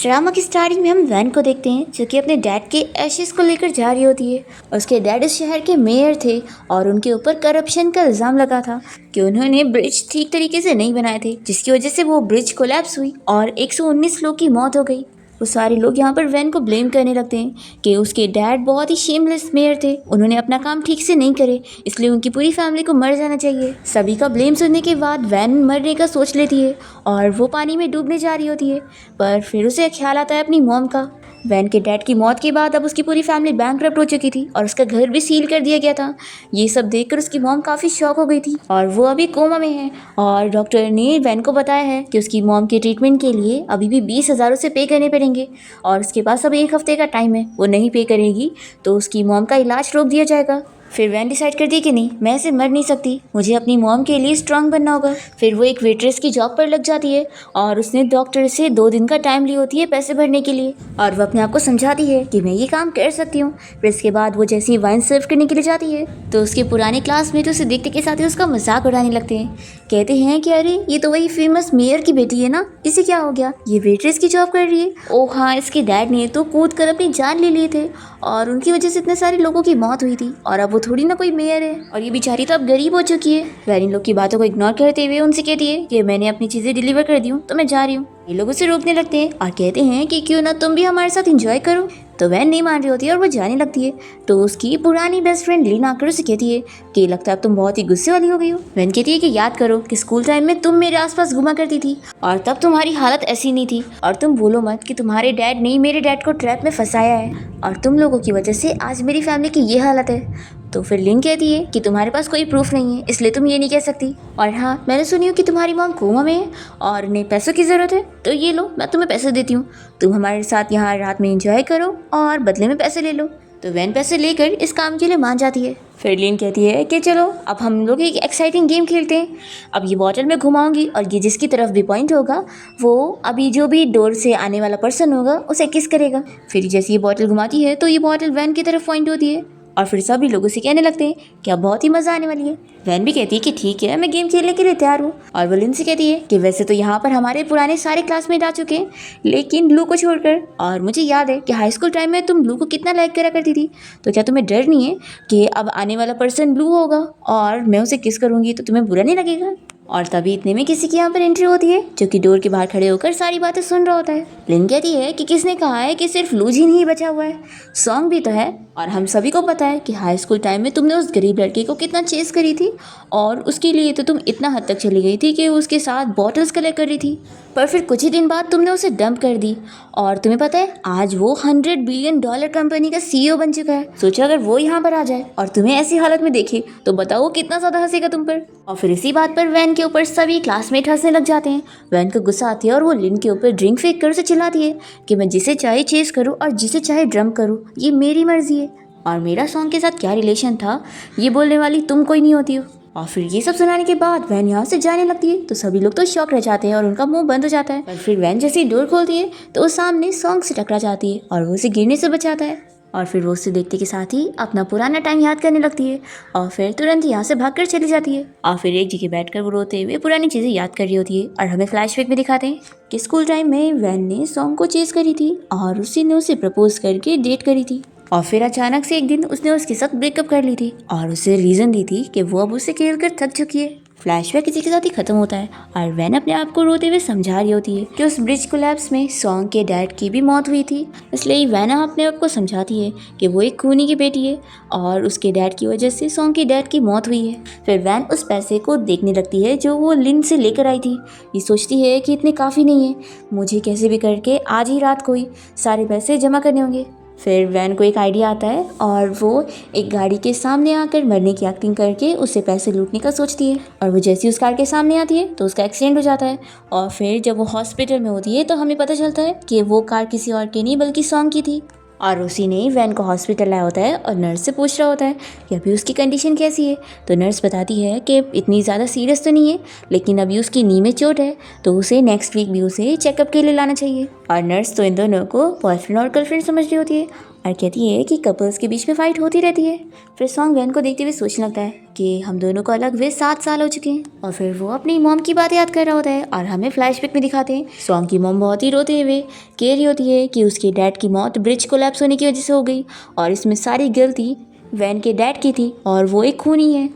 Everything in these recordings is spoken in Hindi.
ड्रामा की स्टार्टिंग में हम वैन को देखते हैं जो कि अपने डैड के एशेस को लेकर जा रही होती है। उसके डैड इस शहर के मेयर थे और उनके ऊपर करप्शन का इल्ज़ाम लगा था कि उन्होंने ब्रिज ठीक तरीके से नहीं बनाए थे, जिसकी वजह से वो ब्रिज कोलैप्स हुई और 119 लोग की मौत हो गई। वो सारे लोग यहाँ पर वैन को ब्लेम करने लगते हैं कि उसके डैड बहुत ही शेमलेस मेयर थे, उन्होंने अपना काम ठीक से नहीं करे, इसलिए उनकी पूरी फैमिली को मर जाना चाहिए। सभी का ब्लेम सुनने के बाद वैन मरने का सोच लेती है और वो पानी में डूबने जा रही होती है, पर फिर उसे ख्याल आता है अपनी मॉम का। वैन के डैड की मौत के बाद अब उसकी पूरी फैमिली बैंकरप्ट हो चुकी थी और उसका घर भी सील कर दिया गया था। ये सब देखकर उसकी मॉम काफ़ी शॉक हो गई थी और वो अभी कोमा में है और डॉक्टर ने वैन को बताया है कि उसकी मॉम के ट्रीटमेंट के लिए अभी भी 20,000 उसे पे करने पड़ेंगे और उसके पास अब 1 हफ्ते का टाइम है। वो नहीं पे करेगी तो उसकी मॉम का इलाज रोक दिया जाएगा। फिर वैन डिसाइड करती है कि नहीं, मैं ऐसे मर नहीं सकती, मुझे अपनी मॉम के लिए स्ट्रांग बनना होगा। फिर वो एक वेट्रेस की जॉब पर लग जाती है और उसने डॉक्टर से 2 दिन का टाइम ली होती है पैसे भरने के लिए और वो अपने आप को समझाती है कि मैं ये काम कर सकती हूँ। फिर इसके बाद वो जैसे ही वाइन सर्व करने के लिए जाती है तो उसके पुराने क्लासमेट उसे देखते के साथ ही उसका मजाक उड़ाने लगते हैं। कहते हैं कि अरे ये तो वही फेमस मेयर की बेटी है ना, इसे क्या हो गया, ये वेट्रेस की जॉब कर रही है। ओह हाँ, इसके डैड ने तो कूद कर अपनी जान ले लिए थे और उनकी वजह से इतने सारे लोगों की मौत हुई थी और अब वो थोड़ी ना कोई मेयर है और ये बेचारी तो अब गरीब हो चुकी है। वैन इन लोग की बातों को इग्नोर करते हुए उनसे कहती है कि मैंने अपनी चीज़ें डिलीवर कर दी हूँ तो मैं जा रही हूँ। ये लोग उसे रोकने लगते हैं और कहते हैं कि क्यों ना तुम भी हमारे साथ एंजॉय करो। तो वैन नहीं मान रही होती है और वो जाने लगती है। तो उसकी पुरानी बेस्ट फ्रेंड लीना आकर उसे कहती है कि लगता है अब तुम बहुत ही गुस्से वाली हो गई हो। वैन कहती है कि याद करो कि स्कूल टाइम में तुम मेरे आसपास घुमा करती थी और तब तुम्हारी हालत ऐसी नहीं थी और तुम बोलो मत कि तुम्हारे डैड ने मेरे डैड को ट्रैप में फंसाया है और तुम लोगों की वजह से आज मेरी फैमिली की ये हालत है। तो फिर लिन कहती है कि तुम्हारे पास कोई प्रूफ नहीं है इसलिए तुम ये नहीं कह सकती। और हाँ, मैंने सुनी हो कि तुम्हारी मॉम कोमा में है और उन्हें पैसों की ज़रूरत है, तो ये लो मैं तुम्हें पैसे देती हूँ, तुम हमारे साथ यहाँ रात में एंजॉय करो और बदले में पैसे ले लो। तो वैन पैसे लेकर इस काम के लिए मान जाती है। फिर लिन कहती है कि चलो अब हम लोग एक एक्साइटिंग गेम खेलते हैं। अब ये बॉटल में घुमाऊंगी और ये जिसकी तरफ भी पॉइंट होगा वो अभी जो भी डोर से आने वाला पर्सन होगा उसे किस करेगा। फिर जैसे ये बॉटल घुमाती है तो ये बॉटल वैन की तरफ पॉइंट होती है और फिर सभी लोग उसे कहने लगते हैं कि अब बहुत ही मज़ा आने वाली है। वैन भी कहती है कि ठीक है, मैं गेम खेलने के लिए तैयार हूँ। और वो लिन से कहती है कि वैसे तो यहाँ पर हमारे पुराने सारे क्लासमेट आ चुके हैं लेकिन लू को छोड़कर, और मुझे याद है कि हाई स्कूल टाइम में तुम लू को कितना लाइक करा करती थी, तो क्या तुम्हें डर नहीं है कि अब आने वाला पर्सन लू होगा और मैं उसे किस करूँगी तो तुम्हें बुरा नहीं लगेगा। और तभी इतने में किसी की यहाँ पर एंट्री होती है जो कि डोर के बाहर खड़े होकर सारी बातें सुन रहा होता है। लिन कहती है कि किसने कहा है कि सिर्फ लूज ही नहीं बचा हुआ है, सॉन्ग भी तो है और हम सभी को पता है कि हाई स्कूल टाइम में तुमने उस गरीब लड़के को कितना चेस करी थी और उसके लिए तो तुम इतना हद तक चली गई थी कि उसके साथ बॉटल्स कलेक्ट कर रही थी, पर फिर कुछ ही दिन बाद तुमने उसे डंप कर दी और तुम्हें पता है आज वो $100 बिलियन कंपनी का CEO बन चुका है। सोचो अगर वो यहाँ पर आ जाए और तुम्हें ऐसी हालत में देखे तो बताओ कितना ज़्यादा हंसेगा तुम पर। और फिर इसी बात पर वैन के ऊपर सभी क्लासमेट हंसने लग जाते हैं। वैन को गुस्सा आती है और वो लिन के ऊपर ड्रिंक फेंक कर उसे चिल्लाती है कि मैं जिसे चाहे चेस करूँ और जिसे चाहे ड्रम करूँ, ये मेरी मर्जी है और मेरा सॉन्ग के साथ क्या रिलेशन था ये बोलने वाली तुम कोई नहीं होती हो। और फिर ये सब सुनाने के बाद वैन यहाँ से जाने लगती है तो सभी लोग तो शॉक रह जाते हैं और उनका मुंह बंद हो जाता है। पर फिर वैन जैसे ही डोर खोलती है तो वो सामने सॉन्ग से टकरा जाती है और वो उसे गिरने से बचाता है और फिर वो उसे देखते के साथ ही अपना पुराना टाइम याद करने लगती है और फिर तुरंत यहाँ से भागकर चली जाती है। और फिर एक जगह बैठकर वो रोते हुए पुरानी चीज़ें याद कर रही होती है और हमें फ्लैशबैक में दिखाते हैं कि स्कूल टाइम में वैन ने सॉन्ग को चेस करी थी और उसी ने उसे प्रपोज करके डेट करी थी और फिर अचानक से एक दिन उसने उसके साथ ब्रेकअप कर ली थी और उसे रीज़न दी थी कि वो अब उसे खेल कर थक चुकी है। फ्लैशबैक इसी के साथ ही खत्म होता है और वैन अपने आप को रोते हुए समझा रही होती है कि उस ब्रिज कोलैप्स में सॉन्ग के डैड की भी मौत हुई थी, इसलिए वैन अपने आप को समझाती है कि वो एक खूनी की बेटी है और उसके डैड की वजह से सॉन्ग के डैड की मौत हुई है। फिर वैन उस पैसे को देखने लगती है जो वो लिन से लेकर आई थी। ये सोचती है कि इतने काफ़ी नहीं है, मुझे कैसे भी करके आज ही रात को ही सारे पैसे जमा करने होंगे। फिर वैन को एक आइडिया आता है और वो एक गाड़ी के सामने आकर मरने की एक्टिंग करके उससे पैसे लूटने का सोचती है और वो जैसे उस कार के सामने आती है तो उसका एक्सीडेंट हो जाता है और फिर जब वो हॉस्पिटल में होती है तो हमें पता चलता है कि वो कार किसी और की नहीं बल्कि सॉन्ग की थी और उसी ने वैन को हॉस्पिटल लाया होता है और नर्स से पूछ रहा होता है कि अभी उसकी कंडीशन कैसी है। तो नर्स बताती है कि इतनी ज़्यादा सीरियस तो नहीं है लेकिन अभी उसकी नी में चोट है तो उसे नेक्स्ट वीक भी उसे चेकअप के लिए लाना चाहिए। और नर्स तो इन दोनों को बॉयफ्रेंड और गर्लफ्रेंड समझ रही होती है और कहती है कि कपल्स के बीच में फाइट होती रहती है। फिर सॉन्ग वैन को देखते हुए सोचने लगता है कि हम दोनों को अलग हुए 7 साल हो चुके हैं। और फिर वो अपनी मॉम की बात याद कर रहा होता है और हमें फ्लैशबैक में दिखाते हैं सॉन्ग की मॉम बहुत ही रोते हुए कह रही होती है कि उसके डैड की मौत ब्रिज कोलैप्स होने की वजह से हो गई और इसमें सारी गलती वैन के डैड की थी और वो एक खूनी है।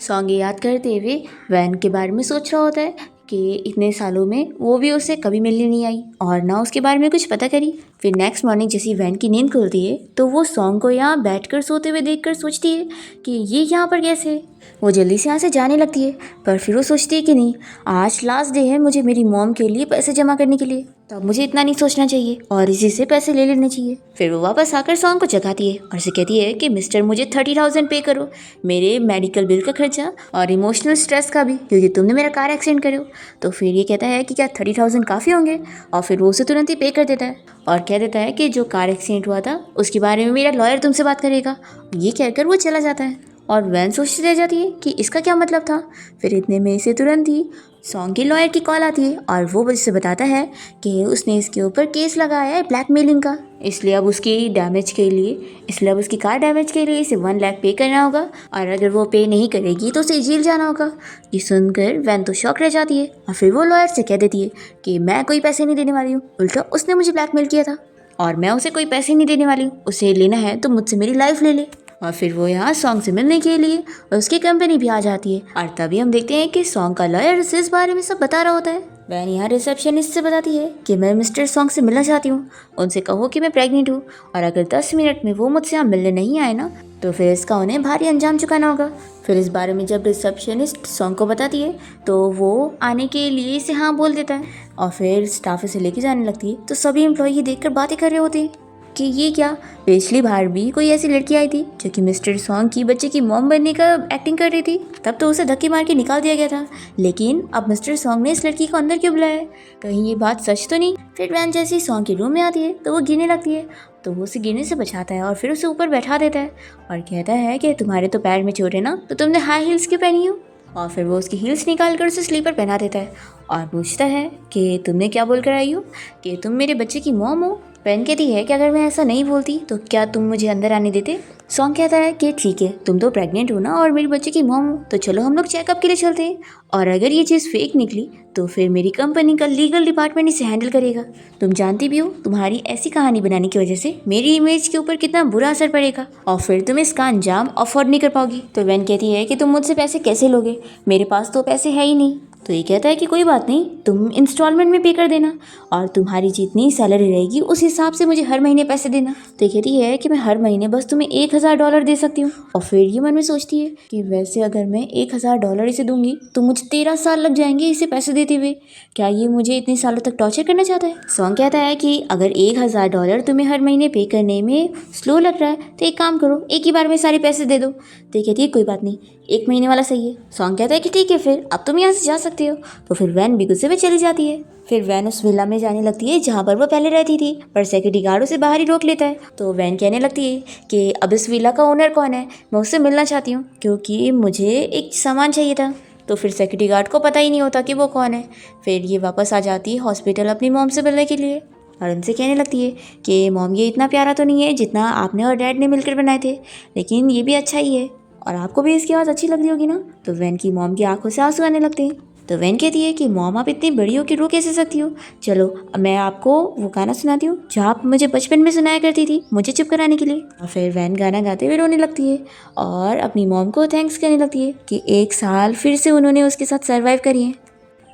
सॉन्ग ये याद करते हुए वैन के बारे में सोच रहा होता है कि इतने सालों में वो भी उससे कभी मिलने नहीं आई और ना उसके बारे में कुछ पता करी। फिर नेक्स्ट मॉर्निंग जैसी वैन की नींद खुलती है तो वो सॉन्ग को यहाँ बैठकर सोते हुए देखकर सोचती है कि ये यहाँ पर कैसे है। वो जल्दी से यहाँ से जाने लगती है पर फिर वो सोचती है कि नहीं, आज लास्ट डे है मुझे मेरी मॉम के लिए पैसे जमा करने के लिए, तो अब मुझे इतना नहीं सोचना चाहिए और इसी से पैसे ले लेने चाहिए। फिर वो वापस आकर सॉन्ग को जगाती है और उसे कहती है कि मिस्टर मुझे 30,000 पे करो, मेरे मेडिकल बिल का खर्चा और इमोशनल स्ट्रेस का भी, क्योंकि तुमने मेरा कार एक्सीडेंट करो। तो फिर ये कहता है कि क्या 30,000 काफ़ी होंगे और फिर वो उसे तुरंत ही पे कर देता है और कह देता है कि जो कार एक्सीडेंट हुआ था उसके बारे में मेरा लॉयर तुमसे बात करेगा। ये कहकर वो चला जाता है और वैन सोचती रह जाती है कि इसका क्या मतलब था। फिर इतने में इसे तुरंत ही सॉन्ग के लॉयर की कॉल आती है और वो उसे बताता है कि उसने इसके ऊपर केस लगाया है ब्लैकमेलिंग का, इसलिए अब उसकी कार डैमेज के लिए इसे 1 लाख पे करना होगा और अगर वो पे नहीं करेगी तो उसे जेल जाना होगा। ये सुनकर वैन तो शॉक रह जाती है और फिर वो लॉयर से कह देती है कि मैं कोई पैसे नहीं देने वाली हूँ, उल्टा उसने मुझे ब्लैकमेल किया था और मैं उसे कोई पैसे नहीं देने वाली हूँ, उसे लेना है तो मुझसे मेरी लाइफ ले ले। और फिर वो यहाँ सॉन्ग से मिलने के लिए उसकी कंपनी भी आ जाती है और तभी हम देखते हैं कि सॉन्ग का लॉयर उसे इस बारे में सब बता रहा होता है। वैन यहाँ रिसेप्शनिस्ट से बताती है कि मैं मिस्टर सॉन्ग से मिलना चाहती हूँ, उनसे कहो कि मैं प्रेग्नेंट हूँ और अगर 10 मिनट में वो मुझसे यहाँ मिलने नहीं आए ना तो फिर इसका उन्हें भारी अंजाम चुकाना होगा। फिर इस बारे में जब रिसेप्शनिस्ट सॉन्ग को बताती है तो वो आने के लिए इसे हाँ बोल देता है और फिर स्टाफ इसे लेके जाने लगती है तो सभी एम्प्लॉय ये देखकर बातें कर रहे होते हैं कि ये क्या, पिछली बार भी कोई ऐसी लड़की आई थी जो कि मिस्टर सॉन्ग की बच्चे की मॉम बनने का एक्टिंग कर रही थी, तब तो उसे धक्के मार के निकाल दिया गया था, लेकिन अब मिस्टर सॉन्ग ने इस लड़की को अंदर क्यों बुलाया है, कहीं ये बात सच तो नहीं। फिर वैन जैसे ही सॉन्ग के रूम में आती है तो वो गिरने लगती है तो वो उसे गिरने से बचाता है और फिर उसे ऊपर बैठा देता है और कहता है कि तुम्हारे तो पैर में चोट है ना, तो तुमने हाई हील्स क्यों पहनी हो। और फिर वो उसकी हील्स निकाल कर उसे स्लीपर पहना देता है और पूछता है कि तुमने क्या बोल कर आई हो कि तुम मेरे बच्चे की मॉम हो। वैन कहती है कि अगर मैं ऐसा नहीं बोलती तो क्या तुम मुझे अंदर आने देते। सॉन्ग कहता है कि ठीक है, तुम तो प्रेग्नेंट हो ना और मेरे बच्चे की मॉम हो, तो चलो हम लोग चेकअप के लिए चलते हैं और अगर ये चीज़ फेक निकली तो फिर मेरी कंपनी का लीगल डिपार्टमेंट इसे हैंडल करेगा। तुम जानती भी हो तुम्हारी ऐसी कहानी बनाने की वजह से मेरी इमेज के ऊपर कितना बुरा असर पड़ेगा और फिर तुम इसका अंजाम अफोर्ड नहीं कर पाओगी। तो वैन कहती है कि तुम मुझसे पैसे कैसे लोगे, मेरे पास तो पैसे है ही नहीं। तो ये कहता है कि कोई बात नहीं, तुम इंस्टॉलमेंट में पे कर देना और तुम्हारी जितनी सैलरी रहेगी उस हिसाब से मुझे हर महीने पैसे देना। तो ये कहती है कि मैं हर महीने बस तुम्हें $1,000 दे सकती हूँ। और फिर ये मन में सोचती है कि वैसे अगर मैं $1,000 इसे दूंगी तो मुझे 13 साल लग जाएंगे इसे पैसे देते हुए, क्या ये मुझे इतने सालों तक टॉर्चर करना चाहता है। सॉन्ग कहता है कि अगर $1,000 तुम्हें हर महीने पे करने में स्लो लग रहा है तो एक काम करो, एक ही बार में सारे पैसे दे दो। तो ये कहती है कोई बात नहीं, 1 महीने वाला सही है। सॉन्ग कहता है कि ठीक है, फिर अब तुम यहाँ से जा सकते हो। तो फिर वैन भी गुस्से में चली जाती है। फिर वैन उस विला में जाने लगती है जहाँ पर वो पहले रहती थी, पर सिक्योरिटी गार्ड उसे बाहर ही रोक लेता है। तो वैन कहने लगती है कि अब इस विला का ओनर कौन है, मैं उससे मिलना चाहती हूँ क्योंकि मुझे एक सामान चाहिए था। तो फिर सिक्योरिटी गार्ड को पता ही नहीं होता कि वो कौन है। फिर ये वापस आ जाती है हॉस्पिटल अपनी मॉम से मिलने के लिए और उनसे कहने लगती है कि मॉम ये इतना प्यारा तो नहीं है जितना आपने और डैड ने मिलकर बनाए थे, लेकिन ये भी अच्छा ही है और आपको भी इसकी आवाज़ अच्छी लग रही होगी ना। तो वैन की मॉम की आंखों से आंसू आने लगते हैं। तो वैन कहती है कि मॉम आप इतनी बड़ी हो कि रो कैसे सकती हो, चलो मैं आपको वो गाना सुनाती हूँ जो आप मुझे बचपन में सुनाया करती थी मुझे चुप कराने के लिए। और फिर वैन गाना गाते हुए रोने लगती है और अपनी मॉम को थैंक्स करने लगती है कि 1 साल फिर से उन्होंने उसके साथ सर्वाइव करी है।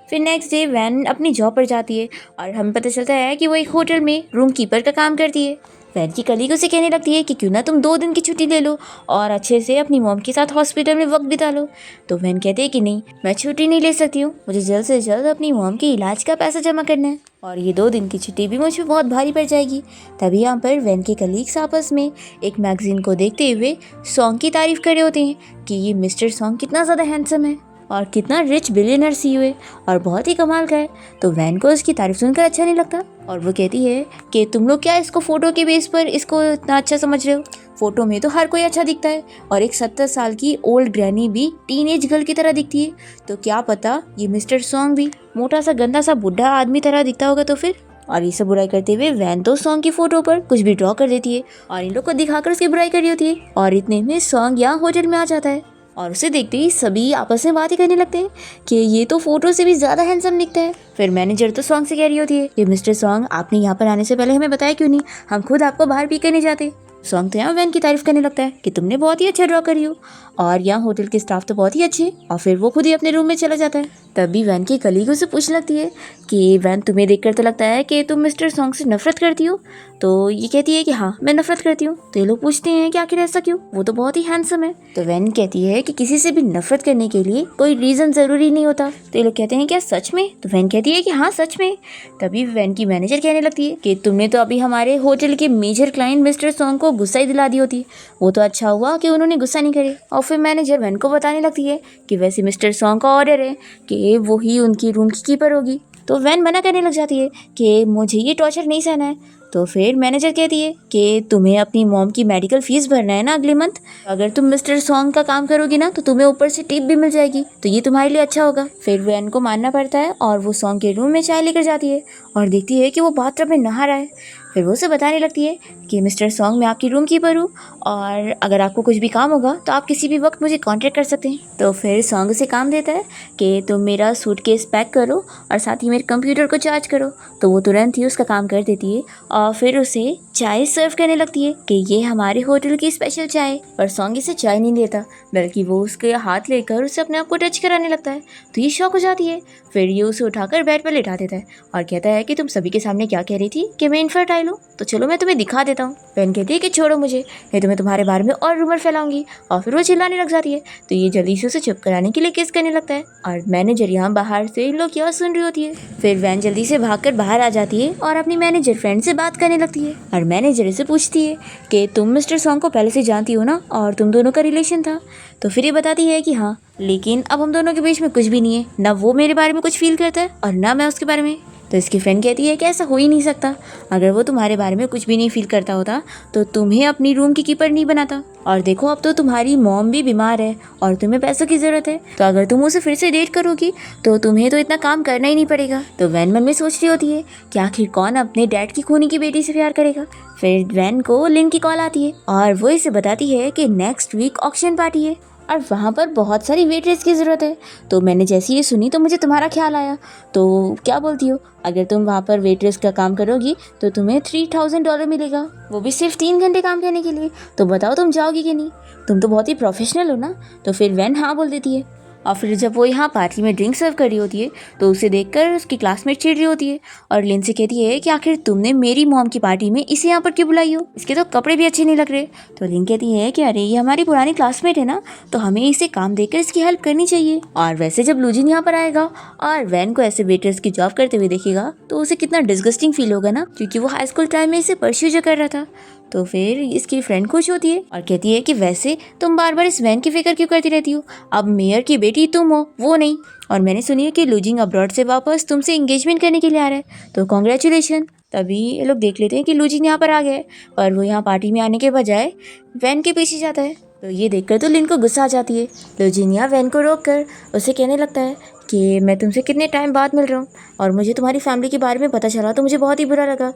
फिर नेक्स्ट डे वैन अपनी जॉब पर जाती है और हमें पता चलता है कि वो एक होटल में रूम कीपर का काम करती है। वैन की कलीग उसे कहने लगती है कि क्यों ना तुम 2 दिन की छुट्टी ले लो और अच्छे से अपनी मॉम के साथ हॉस्पिटल में वक्त बिता लो। तो वैन कहती है कि नहीं, मैं छुट्टी नहीं ले सकती हूँ, मुझे जल्द से जल्द अपनी मॉम के इलाज का पैसा जमा करना है और ये 2 दिन की छुट्टी भी मुझ पर बहुत भारी पड़ जाएगी। तभी यहाँ पर वैन के कलीग्स आपस में एक मैगजीन को देखते हुए सॉन्ग की तारीफ कर रहे होते हैं कि ये मिस्टर सॉन्ग कितना ज़्यादा हैंडसम है और कितना रिच बिलियनर सीईओ है और बहुत ही कमाल का है। तो वैन को उसकी तारीफ सुनकर अच्छा नहीं लगता और वो कहती है कि तुम लोग क्या इसको फ़ोटो के बेस पर इसको इतना अच्छा समझ रहे हो, फ़ोटो में तो हर कोई अच्छा दिखता है और एक 70 साल की ओल्ड ग्रैनी भी टीनेज गर्ल की तरह दिखती है, तो क्या पता ये मिस्टर सॉन्ग भी मोटा सा गंदा सा बुढ़ा आदमी तरह दिखता होगा। तो फिर और ये सब बुराई करते हुए वैन तो सॉन्ग की फोटो पर कुछ भी ड्रॉ कर देती है और इन लोग को दिखाकर उसकी बुराई कर रही होती है। और इतने में सॉन्ग यहाँ होटल में आ जाता है और उसे देखते ही सभी आपस में बातें करने लगते हैं कि ये तो फोटो से भी ज़्यादा हैंडसम दिखता है। फिर मैनेजर तो सॉन्ग से कह रही होती है कि मिस्टर सॉन्ग, आपने यहाँ पर आने से पहले हमें बताया क्यों नहीं, हम खुद आपको बाहर पी करने जाते। सॉन्ग तो यहाँ वैन की तारीफ करने लगता है कि तुमने बहुत ही अच्छा ड्रॉ करी हो और यहाँ होटल के स्टाफ तो बहुत ही अच्छे, और फिर वो खुद ही अपने रूम में चला जाता है। तभी वैन की कलीग उसे पूछने लगती है कि वैन, तुम्हें देखकर तो लगता है कि तुम मिस्टर सॉन्ग से नफरत करती हो। तो ये कहती है कि हाँ, मैं नफरत करती हूँ। तो ये लोग पूछते हैं कि आखिर ऐसा क्यों, वो तो बहुत ही हैंडसम है। तो वैन कहती है कि किसी से भी नफरत करने के लिए कोई रीज़न ज़रूरी नहीं होता। तो ये लोग कहते हैं क्या सच में? तो वैन कहती है कि हाँ सच में। तभी वैन की मैनेजर कहने लगती है कि तुमने तो अभी हमारे होटल के मेजर क्लाइंट मिस्टर सॉन्ग को गुस्सा ही दिला दी होती, वो तो अच्छा हुआ कि उन्होंने गुस्सा नहीं करे। और फिर मैनेजर वैन को बताने लगती है कि वैसे मिस्टर सॉन्ग का ऑर्डर है कि वो ही उनकी रूम की कीपर होगी। तो वैन मना करने लग जाती है कि मुझे ये टॉर्चर नहीं सहना है। तो फिर मैनेजर कहती है कि तुम्हें अपनी मॉम की मेडिकल फीस भरना है ना अगले मंथ, अगर तुम मिस्टर सॉन्ग का काम करोगी ना तो तुम्हें ऊपर से टिप भी मिल जाएगी, तो ये तुम्हारे लिए अच्छा होगा। फिर वैन को मानना पड़ता है और वो सॉन्ग के रूम में चाय लेकर जाती है और देखती है कि वो बाथटब में नहा रहा है। फिर वो उसे बताने लगती है कि मिस्टर सॉन्ग, मैं आपकी रूम कीपर हूँ और अगर आपको कुछ भी काम होगा तो आप किसी भी वक्त मुझे कांटेक्ट कर सकते हैं। तो फिर सॉन्ग उसे काम देता है कि तुम मेरा सूटकेस पैक करो और साथ ही मेरे कंप्यूटर को चार्ज करो। तो वो तुरंत ही उसका काम कर देती है और फिर उसे चाय सर्व करने लगती है कि ये हमारे होटल की स्पेशल चाय। पर सॉन्ग इसे चाय नहीं लेता, बल्कि वो उसके हाथ लेकर उसे अपने आप को टच कराने लगता है। तो ये शॉक हो जाती है। फिर ये उसे उठाकर बेड पर लेटा देता है और कहता है कि तुम सभी के सामने क्या कह रही थी कि मैं इनफर्टाइल हूँ, तो चलो मैं तुम्हें दिखा देता हूँ। वैन कहती है कि छोड़ो मुझे, नहीं तो मैं तुम्हारे बारे में और रूमर फैलाऊंगी। और फिर वो चिल्लाने लग जाती है। तो ये जल्दी से उसे चुप कराने के लिए किस करने लगता है और मैनेजर यहाँ बाहर से इन लोग क्या सुन रही होती है। फिर वैन जल्दी से भागकर बाहर आ जाती है और अपनी मैनेजर फ्रेंड से बात करने लगती है और मैनेजर से पूछती है कि तुम मिस्टर सॉन्ग को पहले से जानती हो ना और तुम दोनों का रिलेशन था। तो फिर ये बताती है कि हाँ, लेकिन अब हम दोनों के बीच में कुछ भी नहीं है, ना वो मेरे बारे में कुछ फील करता है और ना मैं उसके बारे में। तो इसकी फ्रेंड कहती है कि ऐसा हो ही नहीं सकता, अगर वो तुम्हारे बारे में कुछ भी नहीं फील करता होता तो तुम्हें अपनी रूम की कीपर नहीं बनाता। और देखो अब तो तुम्हारी मॉम भी बीमार है और तुम्हें पैसों की ज़रूरत है, तो अगर तुम उसे फिर से डेट करोगी तो तुम्हें तो इतना काम करना ही नहीं पड़ेगा। तो वैन मन में सोच रही होती है कि आखिर कौन अपने डैड की खूनी की बेटी से प्यार करेगा। फिर वैन को लिन की कॉल आती है और वो इसे बताती है कि नेक्स्ट वीक ऑक्शन पार्टी है और वहाँ पर बहुत सारी वेटरेस की ज़रूरत है। तो मैंने जैसे ये सुनी तो मुझे तुम्हारा ख्याल आया, तो क्या बोलती हो, अगर तुम वहाँ पर वेटरेस का काम करोगी तो तुम्हें $3000 मिलेगा, वो भी सिर्फ 3 घंटे काम करने के लिए। तो बताओ तुम जाओगी कि नहीं, तुम तो बहुत ही प्रोफेशनल हो ना। तो फिर वैन हाँ बोल देती है। और फिर जब वो यहाँ पार्टी में ड्रिंक सर्व कर रही होती है तो उसे देखकर उसकी क्लासमेट चिढ़ रही होती है और लिन से कहती है कि आखिर तुमने मेरी मॉम की पार्टी में इसे यहाँ पर क्यों बुलाई हो, इसके तो कपड़े भी अच्छे नहीं लग रहे। तो लिन कहती है कि अरे ये हमारी पुरानी क्लासमेट है ना, तो हमें इसे काम देकर इसकी हेल्प करनी चाहिए। और वैसे जब लूजिन यहाँ पर आएगा और वैन को ऐसे वेटर्स की जॉब करते हुए देखेगा तो उसे कितना डिस्गस्टिंग फील होगा ना, क्योंकि वो हाई स्कूल टाइम में इसे परस्यू जो कर रहा था। तो फिर इसकी फ्रेंड खुश होती है और कहती है कि वैसे तुम बार बार इस वैन की फिक्र क्यों करती रहती हो, अब मेयर की बेटी तुम हो, वो नहीं। और मैंने सुनी है कि लूजिंग अब्रॉड से वापस तुमसे एंगेजमेंट करने के लिए आ रहा है, तो कॉन्ग्रेचुलेशन। तभी ये लोग देख लेते हैं कि लूजिंग यहाँ पर आ गया है, पर वो यहाँ पार्टी में आने के बजाय वैन के पीछे जाता है। तो ये देखकर तो लिन को गुस्सा आ जाती है। लूजिंग यहाँ वैन को रोक कर उसे कहने लगता है कि मैं तुमसे कितने टाइम बाद मिल रहा हूँ और मुझे तुम्हारी फैमिली के बारे में पता चला तो मुझे बहुत ही बुरा लगा।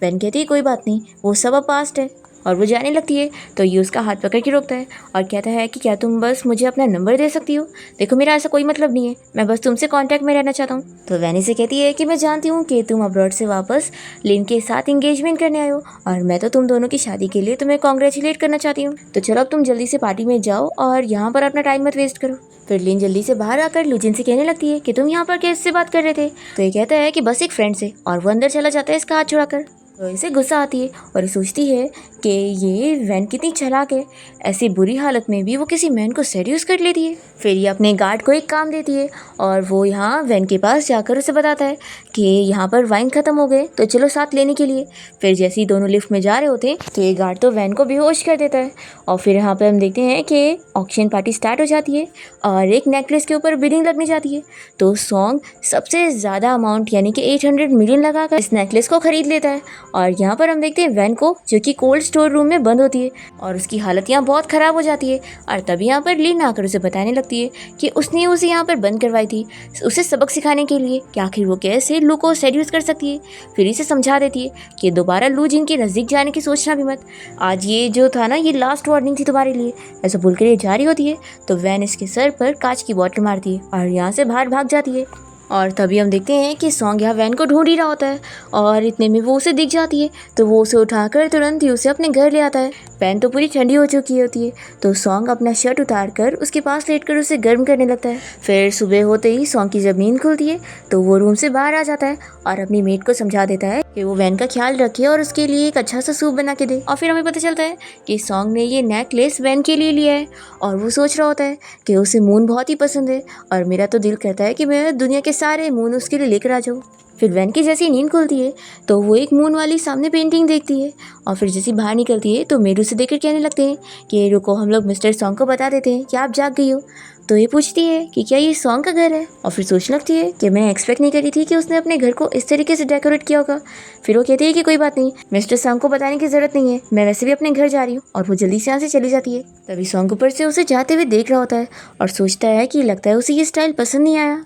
वैन कहती है कोई बात नहीं, वो सब अब पास्ट है। और वो जाने लगती है तो ये उसका हाथ पकड़ के रोकता है और कहता है कि क्या तुम बस मुझे अपना नंबर दे सकती हो, देखो मेरा ऐसा कोई मतलब नहीं है, मैं बस तुमसे कांटेक्ट में रहना चाहता हूँ। तो वैनी से कहती है कि मैं जानती हूँ कि तुम अब्रॉड से वापस लिन के साथ इंगेजमेंट करने आए हो और मैं तो तुम दोनों की शादी के लिए तुम्हें कॉन्ग्रेचुलेट करना चाहती हूँ। तो चलो अब तुम जल्दी से पार्टी में जाओ और यहाँ पर अपना टाइम मत वेस्ट करो। फिर लिन जल्दी से बाहर आकर लूजिन से कहने लगती है कि तुम यहाँ पर किससे बात कर रहे थे। तो ये कहता है कि बस एक फ्रेंड से, और वो अंदर चला जाता है इसका हाथ छुड़ाकर। तो इसे गुस्सा आती है और ये सोचती है कि ये वैन कितनी चालाक है, ऐसी बुरी हालत में भी वो किसी मैन को सेड्यूस कर लेती है। फिर ये अपने गार्ड को एक काम देती है और वो यहाँ वैन के पास जाकर उसे बताता है कि यहाँ पर वाइन ख़त्म हो गए तो चलो साथ लेने के लिए। फिर जैसे ही दोनों लिफ्ट में जा रहे होते हैं तो ये गार्ड तो वैन को बेहोश कर देता है। और फिर यहाँ पर हम देखते हैं कि ऑक्शन पार्टी स्टार्ट हो जाती है और एक नेकलेस के ऊपर बिडिंग लगने जाती है। तो सॉन्ग सबसे ज़्यादा अमाउंट यानी कि 800 मिलियन लगाकर इस नेकलेस को ख़रीद लेता है और यहाँ पर हम देखते हैं वैन को, जो कि कोल्ड स्टोर रूम में बंद होती है और उसकी हालत यहाँ बहुत ख़राब हो जाती है। और तभी यहाँ पर लिन आकर उसे बताने लगती है कि उसने उसे यहाँ पर बंद करवाई थी उसे सबक सिखाने के लिए कि आखिर वो कैसे लू को सेड्यूस कर सकती है। फिर इसे समझा देती है कि दोबारा लू जिन के नज़दीक जाने की सोचना भी मत, आज ये जो था ना ये लास्ट वार्निंग थी तुम्हारे लिए। ऐसा बोलकर ये जा रही होती है तो वैन इसके सर पर कांच की बॉटल मारती है और यहाँ से बाहर भाग जाती है। और तभी हम देखते हैं कि सॉन्ग यहाँ वैन को ढूंढ ही रहा होता है और इतने में वो उसे दिख जाती है तो वो उसे उठाकर तुरंत ही उसे अपने घर ले आता है। वैन तो पूरी ठंडी हो चुकी होती है तो सॉन्ग अपना शर्ट उतार कर उसके पास लेटकर उसे गर्म करने लगता है। फिर सुबह होते ही सॉन्ग की जब नींद खुलती है तो वो रूम से बाहर आ जाता है और अपनी मेट को समझा देता है कि वो वैन का ख्याल रखे और उसके लिए एक अच्छा सा सूप बना के दे। और फिर हमें पता चलता है कि सॉन्ग ने ये नेकलेस वैन के लिए लिया है और वो सोच रहा होता है कि उसे मून बहुत ही पसंद है और मेरा तो दिल करता है कि मैं दुनिया के सारे मून उसके लिए लेकर आ जाऊँ। फिर वैन की जैसी नींद खुलती है तो वो एक मून वाली सामने पेंटिंग देखती है और फिर जैसी बाहर निकलती है तो मेरू से देखकर कहने लगते हैं कि रुको हम लोग मिस्टर सॉन्ग को बता देते हैं कि आप जाग गई हो। तो ये पूछती है कि क्या ये सॉन्ग का घर है और फिर सोचने लगती है कि मैं एक्सपेक्ट नहीं करी थी कि उसने अपने घर को इस तरीके से डेकोरेट किया होगा। फिर वो कहती है कि कोई बात नहीं, मिस्टर सॉन्ग को बताने की ज़रूरत नहीं है, मैं वैसे भी अपने घर जा रही हूँ। और वो जल्दी से यहाँ से चली जाती है। तभी सॉन्ग ऊपर से उसे जाते हुए देख रहा होता है और सोचता है कि लगता है उसे ये स्टाइल पसंद नहीं आया।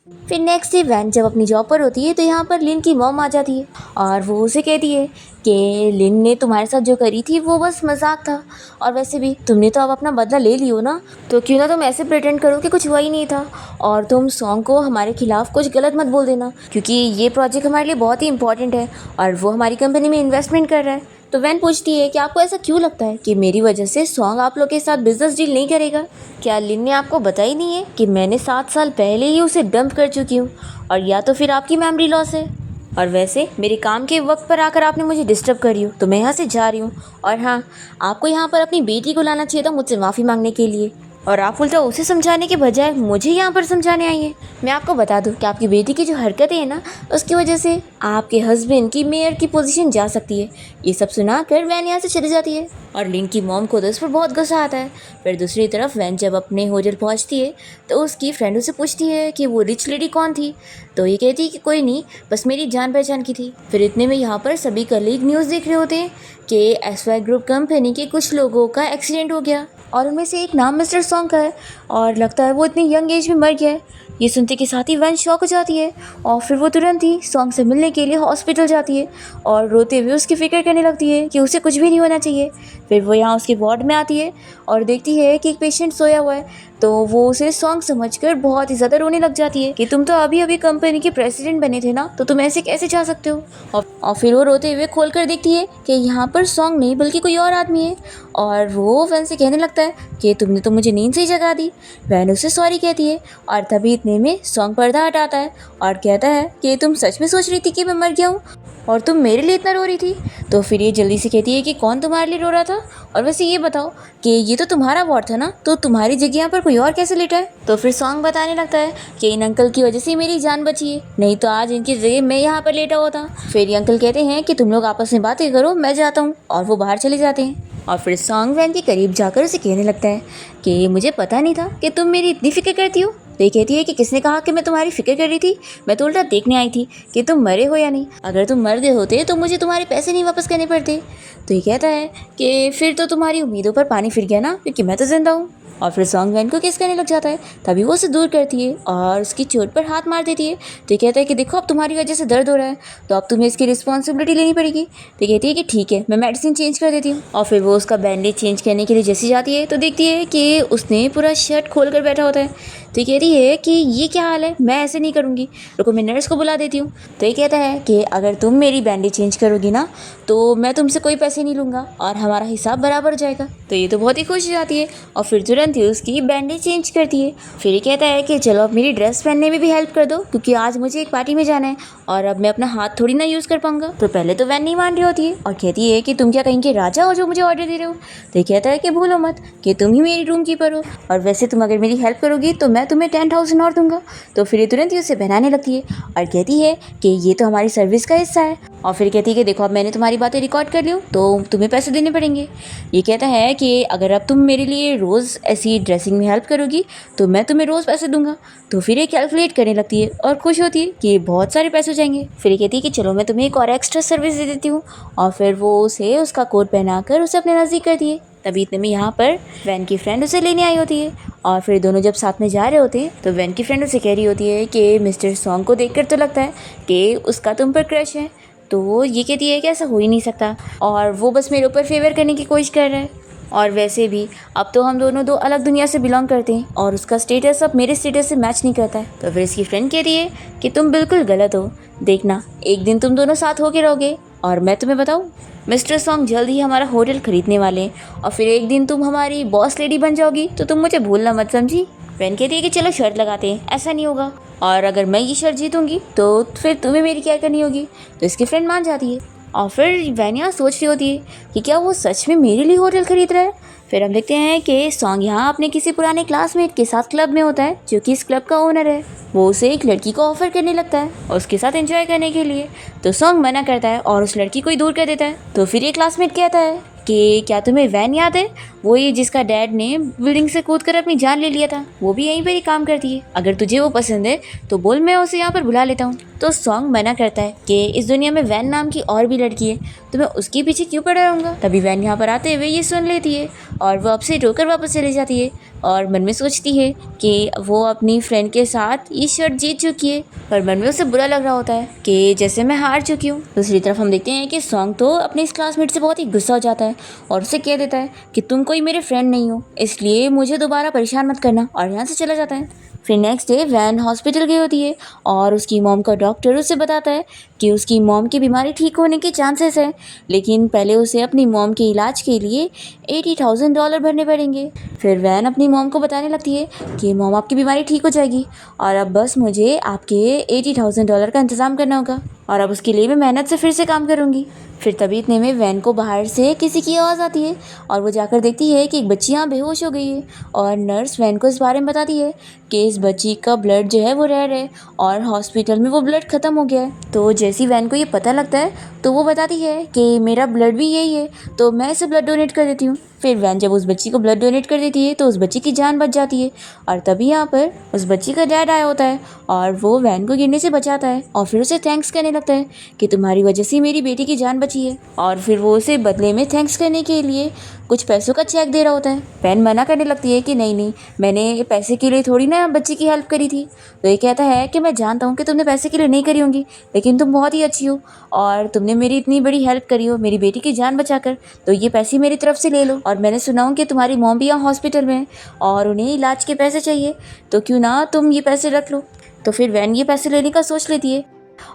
फिर नेक्स्ट डे वैन जब अपनी जॉब पर होती है तो यहाँ पर लिन की मॉम आ जाती है और वो उसे कहती है कि लिन ने तुम्हारे साथ जो करी थी वो बस मजाक था और वैसे भी तुमने तो अब अपना बदला ले लियो ना, तो क्यों ना तुम ऐसे प्रिटेंड करो कि कुछ हुआ ही नहीं था और तुम सॉन्ग को हमारे खिलाफ कुछ गलत मत बोल देना क्योंकि ये प्रोजेक्ट हमारे लिए बहुत ही इंपॉर्टेंट है और वो हमारी कंपनी में इन्वेस्टमेंट कर रहा है। तो वैन पूछती है कि आपको ऐसा क्यों लगता है कि मेरी वजह से सॉन्ग आप लोग के साथ बिजनेस डील नहीं करेगा? क्या लिन ने आपको बताई नहीं है कि मैंने 7 साल पहले ही उसे डंप कर चुकी हूँ? और या तो फिर आपकी मेमोरी लॉस है, और वैसे मेरे काम के वक्त पर आकर आपने मुझे डिस्टर्ब करी हो तो मैं यहाँ से जा रही हूँ। और हाँ, आपको यहाँ पर अपनी बेटी को लाना चाहिए था मुझसे माफ़ी मांगने के लिए और आप उल्टा उसे समझाने के बजाय मुझे यहाँ पर समझाने आई है। मैं आपको बता दूँ कि आपकी बेटी की जो हरकतें हैं ना उसकी वजह से आपके हस्बैंड की मेयर की पोजीशन जा सकती है। ये सब सुनाकर वैन यहाँ से चली जाती है और लिन की मॉम को तो उस पर बहुत गुस्सा आता है। फिर दूसरी तरफ वैन जब अपने होटल पहुँचती है तो उसकी फ्रेंड उसे पूछती है कि वो रिच लेडी कौन थी, तो ये कहती है कि कोई नहीं, बस मेरी जान पहचान की थी। फिर इतने में यहाँ पर सभी कलीग न्यूज़ देख रहे होते हैं कि एसवाई ग्रुप कंपनी के कुछ लोगों का एक्सीडेंट हो गया और उनमें से एक नाम मिस्टर सॉन्ग का है और लगता है वो इतनी यंग एज में मर गया है। ये सुनते के साथ ही वैन शॉक हो जाती है और फिर वो तुरंत ही सॉन्ग से मिलने के लिए हॉस्पिटल जाती है और रोते हुए उसकी फिक्र करने लगती है कि उसे कुछ भी नहीं होना चाहिए। फिर वो यहाँ उसके वार्ड में आती है और देखती है कि एक पेशेंट सोया हुआ है तो वो उसे सॉन्ग समझकर बहुत ही ज़्यादा रोने लग जाती है कि तुम तो अभी अभी कंपनी के प्रेसिडेंट बने थे ना, तो तुम ऐसे कैसे जा सकते हो। और फिर वो रोते हुए खोल कर देखती है कि यहाँ पर सॉन्ग नहीं बल्कि कोई और आदमी है और वो वैन से कहने लगता है कि तुमने तो मुझे नींद से ही जगा दी। वैन उसे सॉरी कहती है और तभी इतने में सॉन्ग पर्दा हटाता है और कहता है कि तुम सच में सोच रही थी कि मैं मर गया हूँ और तुम मेरे लिए इतना रो रही थी। तो फिर ये जल्दी से कहती है कि कौन तुम्हारे लिए रो रहा था, और वैसे ये बताओ कि ये तो तुम्हारा वार्ड था ना, तो तुम्हारी जगह यहाँ पर कोई और कैसे लेटा है। तो फिर सॉन्ग बताने लगता है कि इन अंकल की वजह से मेरी जान बची है, नहीं तो आज इनकी जगह मैं यहाँ पर लेटा होता। फिर ये अंकल कहते हैं कि तुम लोग आपस में बातें करो, मैं जाता हूँ, और वो बाहर चले जाते हैं। और फिर सॉन्ग वैन के करीब जाकर उसे कहने लगता है कि मुझे पता नहीं था कि तुम मेरी इतनी फिक्र करती हो। तो ये कहती है कि किसने कहा कि मैं तुम्हारी फिक्र कर रही थी, मैं तो उल्टा देखने आई थी कि तुम मरे हो या नहीं। अगर तुम मर गए होते तो मुझे तुम्हारे पैसे नहीं वापस करने पड़ते। तो ये कहता है कि फिर तो तुम्हारी उम्मीदों पर पानी फिर गया ना, क्योंकि मैं तो जिंदा हूँ। और फिर सॉन्ग वैन को किस करने लग जाता है, तभी वो उसे दूर करती है और उसकी चोट पर हाथ मार देती है। तो ये कहता है कि देखो अब तुम्हारी वजह से दर्द हो रहा है तो अब तुम्हें इसकी रिस्पॉन्सिबिलिटी लेनी पड़ेगी। तो ये कहती है कि ठीक है, मैं मेडिसिन चेंज कर देती हूँ। और फिर वो उसका बैंडेज चेंज करने के लिए जैसी जाती है तो देखती है कि उसने पूरा शर्ट खोल कर बैठा होता है। तो ये कहती है कि ये क्या हाल है, मैं ऐसे नहीं करूँगी, रुको मैं नर्स को बुला देती हूँ। तो ये कहता है कि अगर तुम मेरी बैंडेज चेंज करोगी ना तो मैं तुमसे कोई पैसे नहीं लूँगा और हमारा हिसाब बराबर हो जाएगा। तो ये तो बहुत ही खुश हो जाती है और फिर तुरंत ही उसकी बैंडेज चेंज करती है। फिर ये कहता है कि चलो अब मेरी ड्रेस पहनने में भी हेल्प कर दो, क्योंकि आज मुझे एक पार्टी में जाना है और अब मैं अपना हाथ थोड़ी ना यूज़ कर पाऊंगा। तो पहले तो वैन नहीं मान रही होती है और कहती है कि तुम क्या कहीं के राजा हो जो मुझे ऑर्डर दे रहे हो। तो ये कहता है कि भूलो मत कि तुम ही मेरी रूम कीपर हो और वैसे तुम अगर मेरी हेल्प करोगी तो मैं तुम्हें 10,000 और दूंगा। तो फिर ये तुरंत ही उसे पहनाने लगती है और कहती है कि ये तो हमारी सर्विस का हिस्सा है। और फिर कहती है कि देखो अब मैंने तुम्हारी बातें रिकॉर्ड कर ली तो तुम्हें पैसे देने पड़ेंगे। ये कहता है कि अगर अब तुम मेरे लिए रोज़ ऐसी ड्रेसिंग में हेल्प करोगी तो मैं तुम्हें रोज़ पैसे दूंगा। तो फिर ये कैलकुलेट करने लगती है और खुश होती है कि बहुत सारे पैसे हो जाएंगे। फिर ये कहती है कि चलो मैं तुम्हें एक और एक्स्ट्रा सर्विस दे देती हूँ, और फिर वो उसे उसका कोट पहनाकर उसे अपने नज़दीक कर दिए। तभी इतने में यहाँ पर वैन की फ्रेंड उसे लेने आई होती है, और फिर दोनों जब साथ में जा रहे होते हैं तो वैन की फ्रेंड उसे कह रही होती है कि मिस्टर सॉन्ग को देखकर तो लगता है कि उसका तुम पर क्रश है। तो ये कहती है कि ऐसा हो ही नहीं सकता, और वो बस मेरे ऊपर फेवर करने की कोशिश कर रहा है, और वैसे भी अब तो हम दोनों दो अलग दुनिया से बिलोंग करते हैं, और उसका स्टेटस अब मेरे स्टेटस से मैच नहीं करता है। तो फिर इसकी फ्रेंड कहती है कि तुम बिल्कुल गलत हो, देखना एक दिन तुम दोनों साथ होके रहोगे, और मैं तुम्हें बताऊँ, मिस्टर सॉन्ग जल्द ही हमारा होटल खरीदने वाले हैं, और फिर एक दिन तुम हमारी बॉस लेडी बन जाओगी, तो तुम मुझे भूलना मत, समझी। वैन कहती है कि चलो शर्त लगाते हैं, ऐसा नहीं होगा, और अगर मैं ये शर्त जीतूंगी तो फिर तुम्हें मेरी केयर करनी होगी। तो इसकी फ्रेंड मान जाती है, और फिर वैन यहाँ सोच रही होती है कि क्या वो सच में मेरे लिए होटल खरीद रहा है। फिर हम देखते हैं कि सॉन्ग यहाँ अपने किसी पुराने क्लासमेट के साथ क्लब में होता है, जो कि इस क्लब का ओनर है। वो उसे एक लड़की को ऑफर करने लगता है और उसके साथ एंजॉय करने के लिए, तो सॉन्ग मना करता है और उस लड़की को ही दूर कर देता है। तो फिर ये क्लासमेट कहता है कि क्या तुम्हें वैन याद है, वो ही जिसका डैड ने बिल्डिंग से कूदकर अपनी जान ले लिया था, वो भी यहीं पर ही काम करती है, अगर तुझे वो पसंद है तो बोल, मैं उसे यहाँ पर बुला लेता हूँ। तो सॉन्ग मना करता है कि इस दुनिया में वैन नाम की और भी लड़की है, तो मैं उसके पीछे क्यों पड़ा रहूँगा। तभी वैन यहाँ पर आते हुए ये सुन लेती है, और वो अपसेट होकर वापस चली जाती है, और मन में सोचती है कि वो अपनी फ्रेंड के साथ ये शर्ट जीत चुकी है, पर मन में उसे बुरा लग रहा होता है कि जैसे मैं हार चुकी हूँ। दूसरी तरफ हम देखते हैं कि सॉन्ग तो अपने इस क्लासमेट से बहुत ही गुस्सा हो जाता है, और उसे कह देता है कि तुम कोई मेरे फ्रेंड नहीं हो, इसलिए मुझे दोबारा परेशान मत करना, और यहाँ से चला जाता है। फिर नेक्स्ट डे वैन हॉस्पिटल गई होती है, और उसकी मॉम का डॉक्टर उसे बताता है कि उसकी मॉम की बीमारी ठीक होने के चांसेस है, लेकिन पहले उसे अपनी मॉम के इलाज के लिए $80,000 भरने पड़ेंगे। फिर वैन अपनी मॉम को बताने लगती है कि मॉम आपकी बीमारी ठीक हो जाएगी, और अब बस मुझे आपके $80,000 का इंतज़ाम करना होगा, और अब उसके लिए मैं मेहनत से फिर से काम करूँगी। फिर तभी इतने में वैन को बाहर से किसी की आवाज़ आती है, और वो जाकर देखती है कि एक बच्ची यहाँ बेहोश हो गई है, और नर्स वैन को इस बारे में बताती है कि इस बच्ची का ब्लड जो है वो रेयर है, और हॉस्पिटल में वो ब्लड ख़त्म हो गया है। तो जैसी वैन को ये पता लगता है तो वो बताती है कि मेरा ब्लड भी यही है, तो मैं इसे ब्लड डोनेट कर देती हूँ। फिर वैन जब उस बच्ची को ब्लड डोनेट कर देती है तो उस बच्ची की जान बच जाती है, और तभी यहाँ पर उस बच्ची का डैड आया होता है, और वो वैन को गिरने से बचाता है, और फिर उसे थैंक्स करने लगता है कि तुम्हारी वजह से मेरी बेटी की जान बची है, और फिर वो उसे बदले में थैंक्स करने के लिए कुछ पैसों का चेक दे रहा होता है। वैन मना करने लगती है कि नहीं नहीं, मैंने पैसे के लिए थोड़ी ना बच्ची की हेल्प करी थी। तो ये कहता है कि मैं जानता हूँ कि तुमने पैसे के लिए नहीं करी होंगी, लेकिन तुम बहुत ही अच्छी हो, और तुमने मेरी इतनी बड़ी हेल्प करी हो मेरी बेटी की जान बचाकर, तो ये पैसे मेरी तरफ से ले लो। और मैंने सुना हूँ कि तुम्हारी मॉम भी यहाँ हॉस्पिटल में है और उन्हें इलाज के पैसे चाहिए, तो क्यों ना तुम ये पैसे रख लो। तो फिर वैन ये पैसे लेने का सोच लेती है,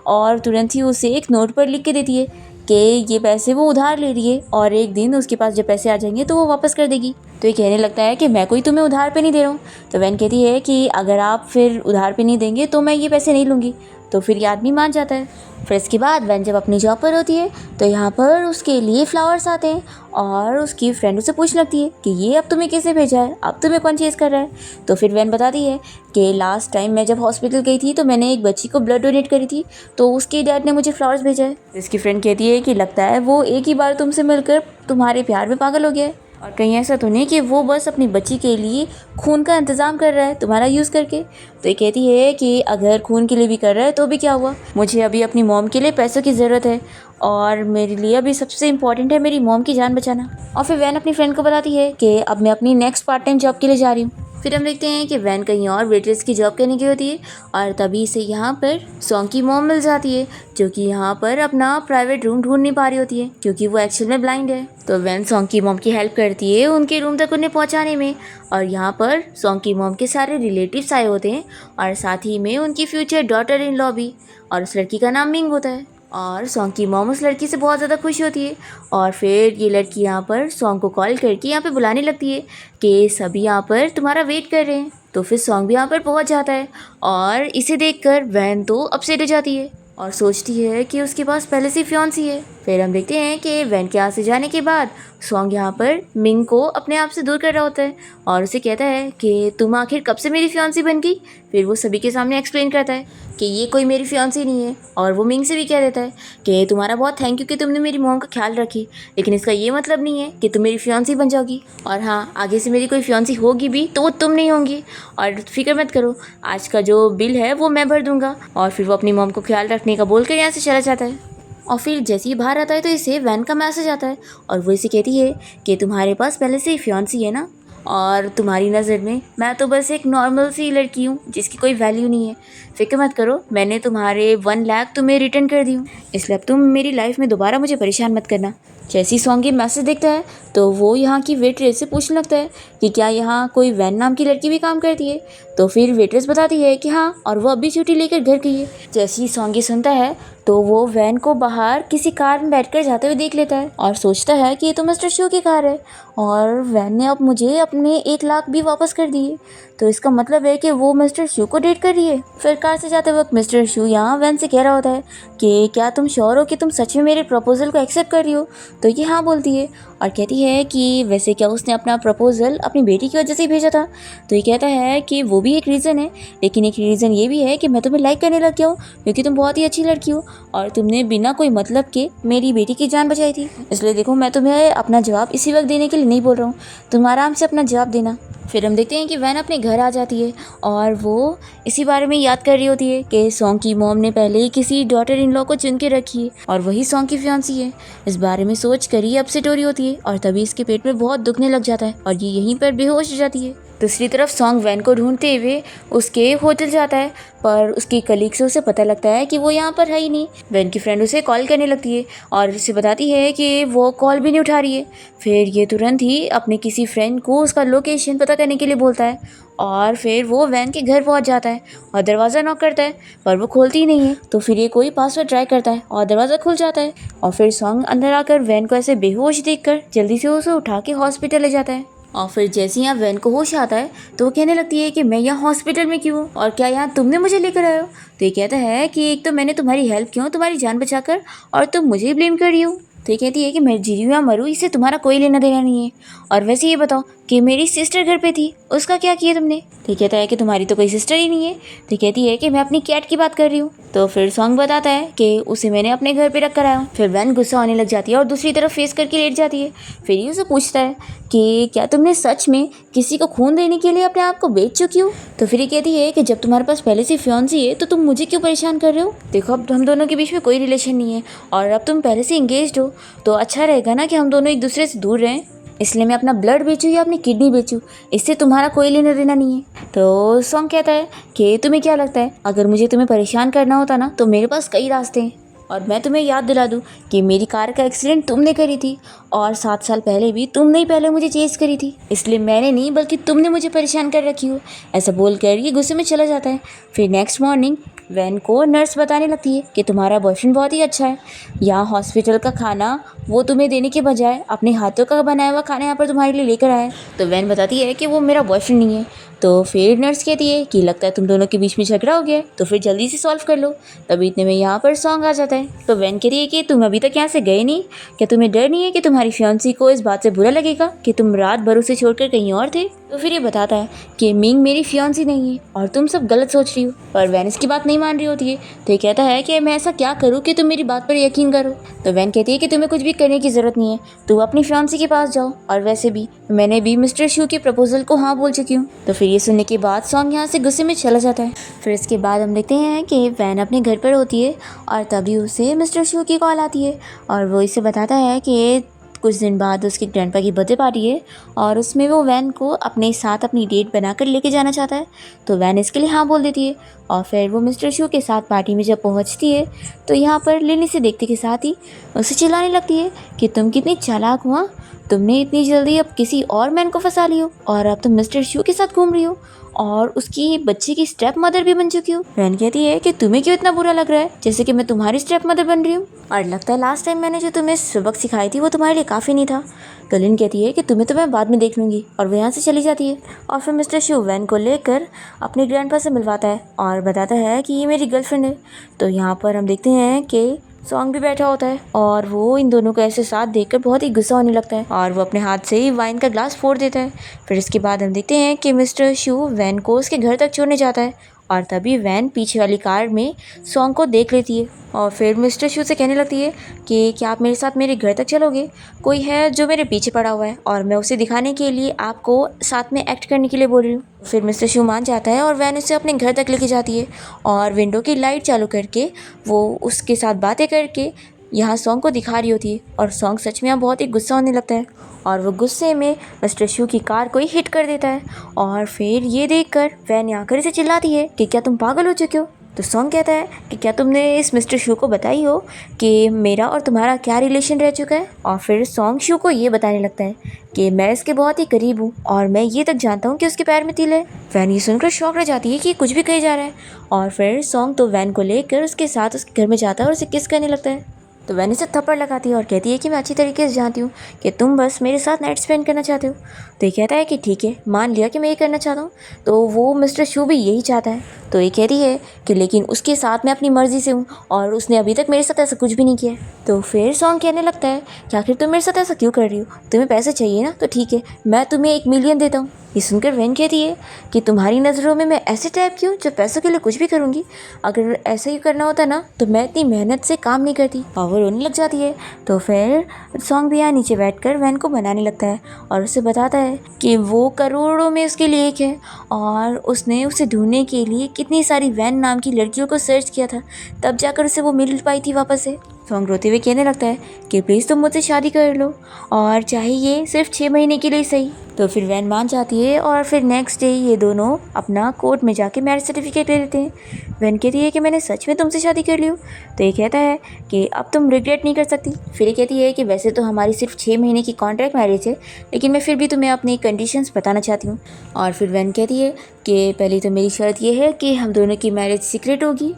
और तुरंत ही उसे एक नोट पर लिख के देती है कि ये पैसे वो उधार ले रही है, और एक दिन उसके पास जब पैसे आ जाएंगे तो वो वापस कर देगी। तो ये कहने लगता है कि मैं कोई तुम्हें उधार पे नहीं दे रहा हूँ। तो वैन कहती है कि अगर आप फिर उधार पे नहीं देंगे तो मैं ये पैसे नहीं लूँगी। तो फिर ये आदमी मान जाता है। फिर इसके बाद वैन जब अपनी जॉब पर होती है तो यहाँ पर उसके लिए फ्लावर्स आते हैं, और उसकी फ्रेंड उससे पूछने लगती है कि ये अब तुम्हें किसने भेजा है, अब तुम्हें कौन चेज़ कर रहा है। तो फिर वैन बताती है कि लास्ट टाइम मैं जब हॉस्पिटल गई थी तो मैंने एक बच्ची को ब्लड डोनेट करी थी, तो उसके डैड ने मुझे फ्लावर्स भेजा है। इसकी फ्रेंड कहती है कि लगता है वो एक ही बार तुमसे मिलकर तुम्हारे प्यार में पागल हो गया है, और कहीं ऐसा तो नहीं कि वो बस अपनी बच्ची के लिए खून का इंतज़ाम कर रहा है तुम्हारा यूज़ करके। तो ये कहती है कि अगर खून के लिए भी कर रहा है तो भी क्या हुआ, मुझे अभी अपनी मॉम के लिए पैसों की ज़रूरत है, और मेरे लिए अभी सबसे इम्पॉर्टेंट है मेरी मॉम की जान बचाना। और फिर वैन अपनी फ्रेंड को बताती है कि अब मैं अपनी नेक्स्ट पार्ट टाइम जॉब के लिए जा रही हूँ। फिर हम देखते हैं कि वैन कहीं और वेट्रेस की जॉब करने की होती है, और तभी से यहाँ पर सॉन्ग की मॉम मिल जाती है, जो कि यहाँ पर अपना प्राइवेट रूम ढूंढ नहीं पा रही होती है क्योंकि वो एक्चुअल में ब्लाइंड है। तो वैन सॉन्ग की मॉम की हेल्प करती है उनके रूम तक उन्हें पहुँचाने में, और यहाँ पर सॉन्ग की मॉम के सारे रिलेटिव्स आए होते हैं, और साथ ही में उनकी फ्यूचर डॉटर इन लॉ भी, और उस लड़की का नाम मिंग होता है। और सॉन्ग की मॉम उस लड़की से बहुत ज़्यादा खुश होती है, और फिर ये लड़की यहाँ पर सॉन्ग को कॉल करके यहाँ पे बुलाने लगती है कि सभी यहाँ पर तुम्हारा वेट कर रहे हैं। तो फिर सॉन्ग भी यहाँ पर पहुँच जाता है, और इसे देखकर वैन तो अपसेट हो जाती है और सोचती है कि उसके पास पहले से फियांसी है। फिर हम देखते हैं कि वैन के यहाँ से जाने के बाद सॉन्ग यहाँ पर मिंग को अपने आप से दूर कर रहा होता है, और उसे कहता है कि तुम आखिर कब से मेरी फियांसी बन गई। फिर वो सभी के सामने एक्सप्लेन करता है कि ये कोई मेरी फियांसी नहीं है, और वो मिंग से भी कह देता है कि तुम्हारा बहुत थैंक यू कि तुमने मेरी मॉम का ख्याल रखी, लेकिन इसका ये मतलब नहीं है कि तुम मेरी फियांसी बन जाओगी, और हाँ, आगे से मेरी कोई फियांसी होगी भी तो वो तुम नहीं होंगी, और फिक्र मत करो, आज का जो बिल है वो मैं भर दूंगा। और फिर वो अपनी मॉम को ख्याल रखने का बोलकर यहाँ से चला जाता है। और फिर जैसे ही बाहर आता है तो इसे वैन का मैसेज आता है, और वो इसे कहती है कि तुम्हारे पास पहले से ही फियांसी है ना, और तुम्हारी नज़र में मैं तो बस एक नॉर्मल सी लड़की हूँ जिसकी कोई वैल्यू नहीं है। फिक्र मत करो, मैंने तुम्हारे 1 लाख तुम्हें रिटर्न कर दी हूँ, इसलिए अब तुम मेरी लाइफ में दोबारा मुझे परेशान मत करना। जैसे ही सॉन्ग ये मैसेज देखता है तो वो यहाँ की वेट्रेस से पूछने लगता है कि क्या यहाँ कोई वैन नाम की लड़की भी काम करती है। तो फिर वेट्रेस बताती है कि हाँ, और वो अभी छुट्टी लेकर घर गई है। जैसे ही सॉन्ग ये सुनता है तो वो वैन को बाहर किसी कार में बैठकर जाते हुए देख लेता है और सोचता है कि ये तो मिस्टर शू की कार है, और वैन ने अब मुझे अपने 1 लाख भी वापस कर दिए, तो इसका मतलब है कि वो मिस्टर शू को डेट कर रही है। फिर कार से जाते वक्त मिस्टर शू यहाँ वैन से कह रहा होता है कि क्या तुम श्योर हो कि तुम सच में मेरे प्रपोजल को एक्सेप्ट कर रही हो। तो ये हाँ बोलती है और कहती है कि वैसे क्या उसने अपना प्रपोजल अपनी बेटी की वजह से ही भेजा था। तो ये कहता है कि वो भी एक रीज़न है, लेकिन एक रीज़न ये भी है कि मैं तुम्हें लाइक करने लग गया हूँ क्योंकि तुम बहुत ही अच्छी लड़की हो और तुमने बिना कोई मतलब के मेरी बेटी की जान बचाई थी। इसलिए देखो, मैं तुम्हें अपना जवाब इसी वक्त देने के लिए नहीं बोल रहा हूँ, तुम आराम से अपना जवाब देना। फिर हम देखते हैं कि वैन अपने घर आ जाती है और वो इसी बारे में याद कर रही होती है कि सॉन्ग की मॉम ने पहले ही किसी डॉटर इन लॉ को चुन के रखी है और वही सॉन्ग की फियांसी है। इस बारे में सोच कर ही अपसेट हो रही होती है और तभी इसके पेट में बहुत दुखने लग जाता है और ये यहीं पर बेहोश हो जाती है। दूसरी तरफ सॉन्ग वैन को ढूंढते हुए उसके होटल जाता है, पर उसकी कलीग से उसे पता लगता है कि वो यहाँ पर है ही नहीं। वैन की फ्रेंड उसे कॉल करने लगती है और उसे बताती है कि वो कॉल भी नहीं उठा रही है। फिर ये तुरंत ही अपने किसी फ्रेंड को उसका लोकेशन पता करने के लिए बोलता है और फिर वो वैन के घर पहुँच जाता है और दरवाज़ा नॉक करता है, पर वो खोलती ही नहीं है। तो फिर ये कोई पासवर्ड ट्राई करता है और दरवाज़ा खुल जाता है और फिर सॉन्ग अंदर आकर वैन को ऐसे बेहोश देखकर जल्दी से उसे उठा के हॉस्पिटल ले जाता है। और फिर जैसे ही यहाँ वैन को होश आता है तो वो कहने लगती है कि मैं यहाँ हॉस्पिटल में क्यों हूँ और क्या यहाँ तुमने मुझे लेकर आए हो। तो ये कहता है कि एक तो मैंने तुम्हारी हेल्प की, तुम्हारी जान बचाकर, और तुम मुझे ही ब्लेम कर रही हो। तो ये कहती है कि मैं जी या मरूँ इससे तुम्हारा कोई लेना देना नहीं है, और वैसे ये बताओ कि मेरी सिस्टर घर पे थी, उसका क्या किया तुमने। तो ये कहता है कि तुम्हारी तो कोई सिस्टर ही नहीं है। तो ये कहती है कि मैं अपनी कैट की बात कर रही हूँ। तो फिर सॉन्ग बताता है कि उसे मैंने अपने घर पे रख कर आया हूँ। फिर वैन गुस्सा होने लग जाती है और दूसरी तरफ फेस करके लेट जाती है। फिर ये उसे पूछता है कि क्या तुमने सच में किसी को खून देने के लिए अपने आप को बेच चुकी हो। तो फिर ये कहती है कि जब तुम्हारे पास पहले से फियांसी है तो तुम मुझे क्यों परेशान कर रहे हो। देखो, अब हम दोनों के बीच में कोई रिलेशन नहीं है और अब तुम पहले से इंगेज्ड हो, तो अच्छा रहेगा ना कि हम दोनों एक दूसरे से दूर रहें। इसलिए मैं अपना ब्लड बेचूँ या अपनी किडनी बेचूँ, इससे तुम्हारा कोई लेना देना नहीं है। तो सॉन्ग कहता है कि तुम्हें क्या लगता है, अगर मुझे तुम्हें परेशान करना होता ना तो मेरे पास कई रास्ते हैं, और मैं तुम्हें याद दिला दूं कि मेरी कार का एक्सीडेंट तुमने करी थी और 7 साल पहले भी तुमने ही पहले मुझे चेस करी थी, इसलिए मैंने नहीं बल्कि तुमने मुझे परेशान कर रखी हो। ऐसा बोलकर ये गुस्से में चला जाता है। फिर नेक्स्ट मॉर्निंग वैन को नर्स बताने लगती है कि तुम्हारा बॉयफ्रेंड बहुत ही अच्छा है, यहाँ हॉस्पिटल का खाना वो तुम्हें देने के बजाय अपने हाथों का बनाया हुआ खाना यहाँ पर तुम्हारे लिए लेकर आया है। तो वैन बताती है कि वो मेरा बॉयफ्रेंड नहीं है। तो फिर नर्स कहती है कि लगता है तुम दोनों के बीच में झगड़ा हो गया है, तो फिर जल्दी से सॉल्व कर लो। तभी इतने में यहाँ पर सॉन्ग आ जाता है। तो वैन कहती है कि तुम अभी तक यहाँ से गए नहीं, क्या तुम्हें डर नहीं है कि तुम्हारी फियांसी को इस बात से बुरा लगेगा कि तुम रात भर उसे छोड़कर कहीं और थे। तो फिर ये बताता है कि मिंग मेरी फियांसी नहीं है और तुम सब गलत सोच रही हो, पर वैन इसकी बात नहीं मान रही होती है। तो ये कहता है कि मैं ऐसा क्या करूँ कि तुम मेरी बात पर यकीन करो। तो वैन कहती है कि तुम्हें कुछ भी करने की ज़रूरत नहीं है, तुम अपनी फियांसी के पास जाओ, और वैसे भी मैंने भी मिस्टर शू के प्रपोजल को हाँ बोल चुकी हूँ। तो फिर ये सुनने के बाद सॉन्ग यहाँ से गुस्से में चला जाता है। फिर इसके बाद हम देखते हैं कि वैन अपने घर पर होती है और तभी उसे मिस्टर शू की कॉल आती है और वो इसे बताता है कि कुछ दिन बाद उसके ग्रैंडपा की बर्थडे पार्टी है और उसमें वो वैन को अपने साथ अपनी डेट बनाकर लेके जाना चाहता है। तो वैन इसके लिए हाँ बोल देती है और फिर वो मिस्टर शू के साथ पार्टी में जब पहुंचती है तो यहाँ पर लिली से देखते के साथ ही उसे चिल्लाने लगती है कि तुम कितनी चालाक हुआ, तुमने इतनी जल्दी अब किसी और मैन को फंसा ली हो और अब तुम मिस्टर शू के साथ घूम रही हो और उसकी बच्चे की स्टेप मदर भी बन चुकी हो। वैन कहती है कि तुम्हें क्यों इतना बुरा लग रहा है जैसे कि मैं तुम्हारी स्टेप मदर बन रही हूँ, और लगता है लास्ट टाइम मैंने जो तुम्हें सबक सिखाई थी वो तुम्हारे लिए काफ़ी नहीं था। तो लिन कहती है कि तुम्हें तो मैं बाद में देख लूँगी, और वो यहाँ से चली जाती है। और फिर मिस्टर शू वैन को लेकर अपने ग्रैंडपा से मिलवाता है और बताता है कि ये मेरी गर्लफ्रेंड है। तो यहाँ पर हम देखते हैं कि सॉन्ग भी बैठा होता है और वो इन दोनों को ऐसे साथ देखकर बहुत ही गुस्सा होने लगता है और वो अपने हाथ से ही वाइन का ग्लास फोड़ देता है। फिर इसके बाद हम देखते हैं कि मिस्टर शू वैन को उसके घर तक छोड़ने जाता है और तभी वैन पीछे वाली कार में सॉन्ग को देख लेती है और फिर मिस्टर शू से कहने लगती है कि क्या आप मेरे साथ मेरे घर तक चलोगे? कोई है जो मेरे पीछे पड़ा हुआ है और मैं उसे दिखाने के लिए आपको साथ में एक्ट करने के लिए बोल रही हूँ। फिर मिस्टर शू मान जाता है और वैन उसे अपने घर तक लेके जाती है और विंडो की लाइट चालू करके वो उसके साथ बातें करके यहाँ सॉन्ग को दिखा रही होती है और सॉन्ग सच में यहाँ बहुत ही गुस्सा होने लगता है और वो गुस्से में मिस्टर शू की कार को ही हिट कर देता है। और फिर ये देखकर वैन यहाँ कर इसे चिल्लाती है कि क्या तुम पागल हो चुके हो? तो सॉन्ग कहता है कि क्या तुमने इस मिस्टर शू को बताई हो कि मेरा और तुम्हारा क्या रिलेशन रह चुका है? और फिर सॉन्ग शू को ये बताने लगता है कि मैं इसके बहुत ही करीब हूँ और मैं ये तक जानता हूँ कि उसके पैर में तिल है। वैन ये सुनकर शॉक रह जाती है कि कुछ भी कहे जा रहा है और फिर सॉन्ग तो वैन को लेकर उसके साथ उसके घर में जाता है और उसे किस करने लगता है। तो वैन इसे थप्पड़ लगाती है और कहती है कि मैं अच्छी तरीके से जानती हूँ कि तुम बस मेरे साथ नाइट स्पेंड करना चाहते हो। तो ये कहता है कि ठीक है, मान लिया कि मैं ये करना चाहता हूँ। तो वो मिस्टर शू भी यही चाहता है। तो ये कहती है कि लेकिन उसके साथ मैं अपनी मर्ज़ी से हूँ और उसने अभी तक मेरे साथ ऐसा कुछ भी नहीं किया। तो फिर सॉन्ग कहने लगता है कि आखिर तुम मेरे साथ ऐसा क्यों कर रही हो? तुम्हें पैसे चाहिए ना? तो ठीक है, मैं तुम्हें 1 मिलियन देता हूँ। ये सुनकर वैन कहती है कि तुम्हारी नज़रों में मैं ऐसे टाइप की हूँ जो पैसों के लिए कुछ भी करूँगी? अगर ऐसा ही करना होता ना तो मैं इतनी मेहनत से काम नहीं करती। और वो रोने लग जाती है। तो फिर सॉन्ग भी यहाँ नीचे बैठकर वैन को मनाने लगता है और उसे बताता है कि वो करोड़ों में उसके लिए एक है और उसने उसे ढूंढने के लिए कितनी सारी वैन नाम की लड़कियों को सर्च किया था, तब जाकर उसे वो मिल पाई थी वापस से। सॉन्ग रोते हुए कहने लगता है कि प्लीज़ तुम मुझसे शादी कर लो और चाहे ये सिर्फ 6 महीने के लिए सही। तो फिर वैन मान जाती है और फिर नेक्स्ट डे ये दोनों अपना कोर्ट में जाके मैरिज सर्टिफिकेट ले लेते हैं। वैन कहती है कि मैंने सच में तुमसे शादी कर ली हूँ। तो ये कहता है कि अब तुम रिग्रेट नहीं कर सकती। फिर ये कहती है कि वैसे तो हमारी सिर्फ 6 महीने की कॉन्ट्रैक्ट मैरिज है, लेकिन मैं फिर भी तुम्हें अपनी कंडीशंस बताना चाहती हूँ। और फिर वैन कहती है कि पहली तो मेरी शर्त ये है कि हम दोनों की मैरिज सीक्रेट होगी